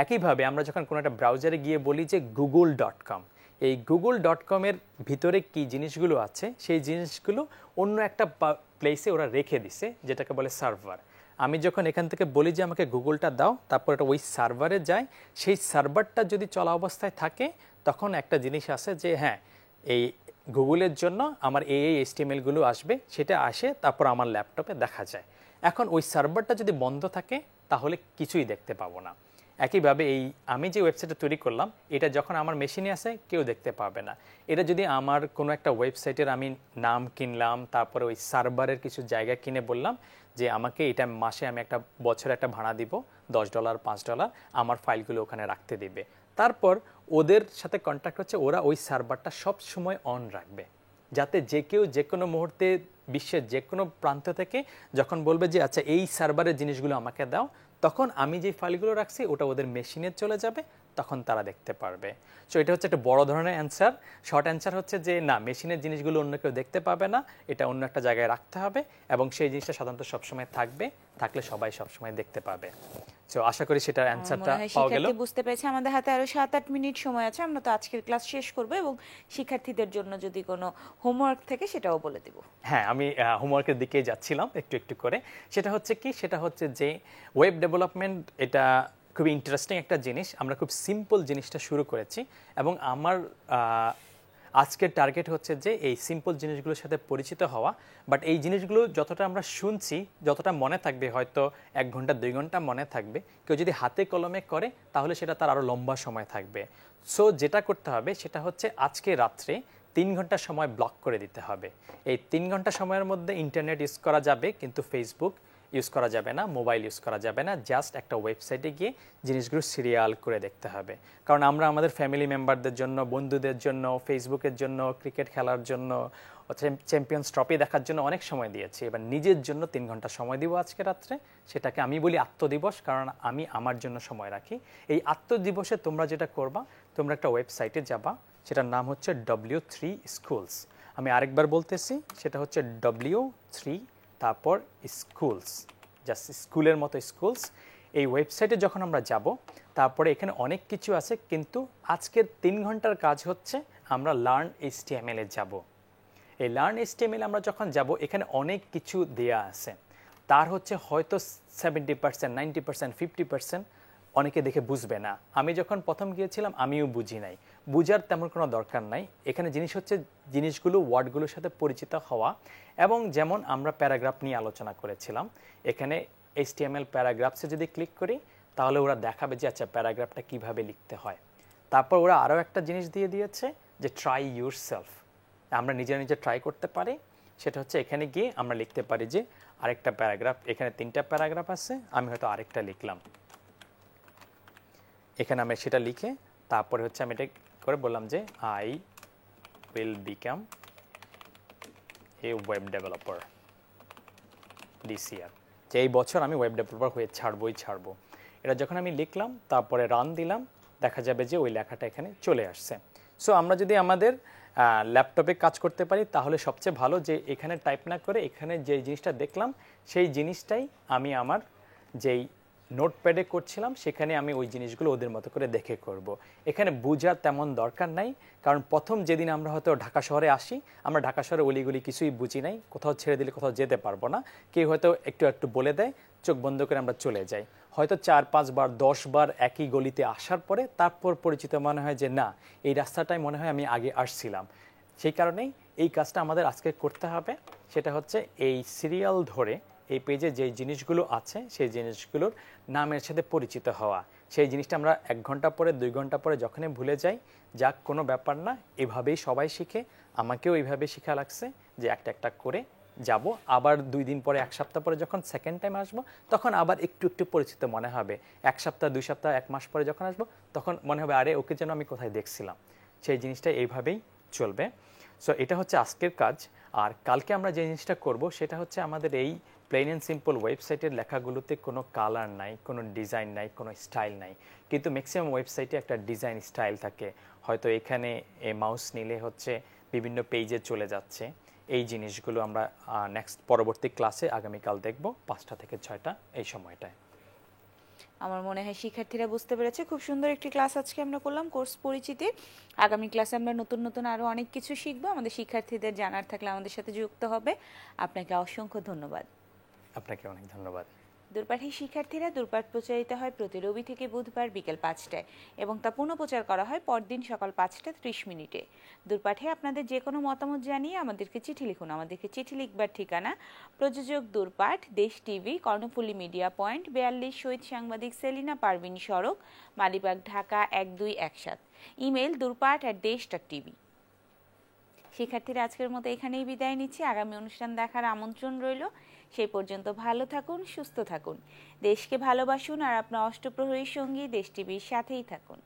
একইভাবে আমরা যখন কোনো একটা ব্রাউজারে গিয়ে বলি যে google.com, এই google.com-এর ভিতরে কি জিনিসগুলো আছে সেই জিনিসগুলো অন্য একটা প্লেসে ওরা রেখে দিছে, যেটাকে বলে সার্ভার। আমি যখন এখান থেকে বলি যে আমাকে গুগলটা দাও, তারপর এটা ওই সার্ভারে যায়, সেই সার্ভারটা যদি চলা অবস্থায় থাকে তখন একটা জিনিস আসে যে হ্যাঁ, এই গুগলের জন্য আমার এই HTML-গুলো আসবে, সেটা আসে, তারপর আমার ল্যাপটপে দেখা যায়। এখন ওই সার্ভারটা যদি বন্ধ থাকে তাহলে কিছুই দেখতে পাবো না। একইভাবে এই আমি যে ওয়েবসাইটটা তৈরি করলাম, এটা যখন আমার মেশিনে আসে কেউ দেখতে পাবে না। এটা যদি আমার কোনো একটা ওয়েবসাইটের আমি নাম কিনলাম, তারপরে ওই সার্ভারের কিছু জায়গা কিনে বললাম যে আমাকে এটা মাসে আমি একটা বছরে একটা ভাড়া দিব $10 $5, আমার ফাইলগুলো ওখানে রাখতে দিবে। তারপর ওদের সাথে কন্ট্যাক্ট হচ্ছে, ওরা ওই সার্ভারটা সব সময় অন রাখবে, যাতে যে কেউ যে কোনো মুহূর্তে বিশ্বের যে কোনো প্রান্ত থেকে যখন বলবে যে আচ্ছা এই সার্ভারের জিনিসগুলো আমাকে দাও, তখন আমি যে ফাইলগুলো রাখছি ওটা ওদের মেশিনে চলে যাবে, তখন তারা দেখতে পারবে। সো এটা হচ্ছে একটা বড় ধরনের অ্যান্সার। শর্ট অ্যান্সার হচ্ছে যে না, মেশিনের জিনিসগুলো অন্য কেউ দেখতে পাবে না, এটা অন্য একটা জায়গায় রাখতে হবে, এবং সেই জিনিসটা সাধারণত সবসময় থাকবে, থাকলে সবাই সবসময় দেখতে পাবে। সো আশা করি সেটার অ্যান্সারটা পাওয়া গেল। শিক্ষার্থী বুঝতে পেরেছে। আমাদের হাতে আরো 7-8 মিনিট সময় আছে, আমরা তো আজকের ক্লাস শেষ করব, এবং শিক্ষার্থীদের জন্য যদি কোনো হোমওয়ার্ক থাকে সেটাও বলে দিব। হ্যাঁ, আমি হোমওয়ার্কের দিকে যাচ্ছিলাম একটু একটু করে। সেটা হচ্ছে কি, সেটা হচ্ছে যে ওয়েব ডেভেলপমেন্ট এটা খুবই ইন্টারেস্টিং একটা জিনিস। আমরা খুব সিম্পল জিনিসটা শুরু করেছি, এবং আমার আজকের টার্গেট হচ্ছে যে এই সিম্পল জিনিসগুলোর সাথে পরিচিত হওয়া। বাট এই জিনিসগুলো যতটা আমরা শুনছি, যতটা মনে থাকবে, হয়তো 1 ঘন্টা 2 ঘন্টা মনে থাকবে, কেউ যদি হাতে কলমে করে তাহলে সেটা তার আরও লম্বা সময় থাকবে। সো যেটা করতে হবে সেটা হচ্ছে আজকে রাত্রে 3 ঘন্টা সময় ব্লক করে দিতে হবে। এই 3 ঘন্টা সময়ের মধ্যে ইন্টারনেট ইউজ করা যাবে, কিন্তু ফেসবুক ইউজ করা যাবে না, মোবাইল ইউজ করা যাবে না। জাস্ট একটা ওয়েবসাইটে গিয়ে জিনিসগুলো সিরিয়াল করে দেখতে হবে। কারণ আমরা আমাদের ফ্যামিলি মেম্বারদের জন্য, বন্ধুদের জন্য, ফেসবুকের জন্য, ক্রিকেট খেলার জন্য, চ্যাম্পিয়ন্স ট্রফি দেখার জন্য অনেক সময় দিয়েছি। এবার নিজের জন্য 3 ঘন্টা সময় দিব আজকে রাত্রে। সেটাকে আমি বলি আত্মদিবস, কারণ আমি আমার জন্য সময় রাখি। এই আত্মদিবসে তোমরা যেটা করবা, তোমরা একটা ওয়েবসাইটে যাবা, সেটার নাম হচ্ছে W3 Schools। আমি আরেকবার বলতেছি, সেটা হচ্ছে W3 তারপর স্কুলস, জাস্ট স্কুলের মতো স্কুলস। এই ওয়েবসাইটে যখন আমরা যাব, তারপরে এখানে অনেক কিছু আছে, কিন্তু আজকের 3 ঘন্টার কাজ হচ্ছে আমরা লার্ন HTML-এ যাব। এই লার্ন HTML আমরা যখন যাব, এখানে অনেক কিছু দেয়া আছে। তার হচ্ছে হয়তো 70%, 90%, 50% অনেকে দেখে বুঝবে না। আমি যখন প্রথম গিয়েছিলাম আমিও বুঝি নাই, বুঝার তেমন কোনো দরকার নাই। এখানে জিনিস হচ্ছে জিনিসগুলো, ওয়ার্ডগুলোর সাথে পরিচিত হওয়া। এবং যেমন আমরা প্যারাগ্রাফ নিয়ে আলোচনা করেছিলাম, এখানে HTML প্যারাগ্রাফসে যদি ক্লিক করি তাহলে ওরা দেখাবে যে আচ্ছা প্যারাগ্রাফটা কিভাবে লিখতে হয়। তারপর ওরা আরও একটা জিনিস দিয়ে দিয়েছে যে ট্রাই ইউর সেলফ, আমরা নিজে নিজে ট্রাই করতে পারি। সেটা হচ্ছে এখানে গিয়ে আমরা লিখতে পারি যে আরেকটা প্যারাগ্রাফ, এখানে 3টা প্যারাগ্রাফ আছে, আমি হয়তো আরেকটা লিখলাম, এখানে আমি সেটা লিখে তারপরে হচ্ছে আমি এটা করে বললাম যে I will become a web developer this ইয়ার, যে এই বছর আমি ওয়েব ডেভেলপার হয়ে ছাড়বো। এটা যখন আমি লিখলাম, তারপরে রান দিলাম, দেখা যাবে যে ওই লেখাটা এখানে চলে আসছে। সো আমরা যদি আমাদের ল্যাপটপে কাজ করতে পারি তাহলে সবচেয়ে ভালো, যে এখানে টাইপ না করে এখানে যে জিনিসটা দেখলাম সেই জিনিসটাই আমি আমার যেই নোটপ্যাডে করছিলাম সেখানে আমি ওই জিনিসগুলো ওদের মতো করে দেখে করব। এখানে বোঝার তেমন দরকার নাই, কারণ প্রথম যেদিন আমরা হয়তো ঢাকা শহরে আসি, আমরা ঢাকা শহরে অলিগুলি কিছুই বুঝি নাই, কোথাও ছেড়ে দিলে কোথাও যেতে পারবো না, কেউ হয়তো একটু একটু বলে দেয়, চোখ বন্ধ করে আমরা চলে যাই। হয়তো 4-5 বার 10 বার একই গলিতে আসার পরে তারপর পরিচিত মনে হয় যে না, এই রাস্তাটাই মনে হয় আমি আগে আসছিলাম। সেই কারণেই এই কাজটা আমাদের আজকে করতে হবে। সেটা হচ্ছে এই সিরিয়াল ধরে এই পেজে যে জিনিসগুলো আছে সেই জিনিসগুলোর নামের সাথে পরিচিত হওয়া। সেই জিনিসটা আমরা 1 ঘন্টা পরে 2 ঘন্টা পরে যখনই ভুলে যাই, যাক কোনো ব্যাপার না, এভাবেই সবাই শিখে, আমাকেও এইভাবে শেখা লাগছে যে একটা একটা করে যাব। আবার 2 দিন পরে 1 সপ্তাহ পরে যখন সেকেন্ড টাইম আসবো তখন আবার একটু একটু পরিচিত মনে হবে। 1 সপ্তাহ 2 সপ্তাহ 1 মাস পরে যখন আসবো তখন মনে হবে আরে ওকে যেন আমি কোথায় দেখছিলাম। সেই জিনিসটা এইভাবেই চলবে। সো এটা হচ্ছে আজকের কাজ। আর কালকে আমরা যে জিনিসটা করব সেটা হচ্ছে আমাদের এই প্লেন অ্যান্ড সিম্পল ওয়েবসাইটের লেখাগুলোতে কোনো কালার নাই, কোনো ডিজাইন নাই, কোনো স্টাইল নাই, কিন্তু ম্যাক্সিমাম ওয়েবসাইটে একটা ডিজাইন স্টাইল থাকে। হয়তো এখানে মাউস নিলে হচ্ছে বিভিন্ন পেজে চলে যাচ্ছে। এই জিনিসগুলো আমরা নেক্সট পরবর্তী ক্লাসে আগামীকাল দেখব 5টা থেকে 6টা এই সময়টায়। আমার মনে হয় শিক্ষার্থীরা বুঝতে পেরেছে। খুব সুন্দর একটি ক্লাস আজকে আমরা করলাম, কোর্স পরিচিতি। আগামী ক্লাসে আমরা নতুন নতুন আরও অনেক কিছু শিখবো। আমাদের শিক্ষার্থীদের জানার থাকলে আমাদের সাথে যুক্ত হবে। আপনাকে অসংখ্য ধন্যবাদ। আপনাকে অনেক ধন্যবাদ। দূরপাঠের শিক্ষার্থীরা, দূরপাঠ প্রচারিত হয় প্রতি রবি থেকে বুধবার বিকেল 5টায় এবং তা পুনঃপ্রচার করা হয় পরদিন সকাল 5টা 30 মিনিটে। দূরপাঠে আপনাদের যে কোনো মতামত জানিয়ে আমাদেরকে চিঠি লিখুন। আমাদেরকে চিঠি লিখবার ঠিকানা প্রযোজক দূরপাঠ, দেশ টিভি, কর্ণফুলী মিডিয়া পয়েন্ট, 42 শহীদ সাংবাদিক সেলিনা পারভিন সড়ক, মালিবাগ, ঢাকা 1217। Email durpat@desh.tv। শিক্ষার্থীরা আজকের মতো এখানেই বিদায় নিচ্ছি। আগামী অনুষ্ঠান দেখার আমন্ত্রণ রইল। সেই পর্যন্ত ভালো থাকুন, সুস্থ থাকুন, দেশকে ভালোবাসুন আর আপনার অষ্টপ্রহরীর সঙ্গী দেশ টিভির সাথেই থাকুন।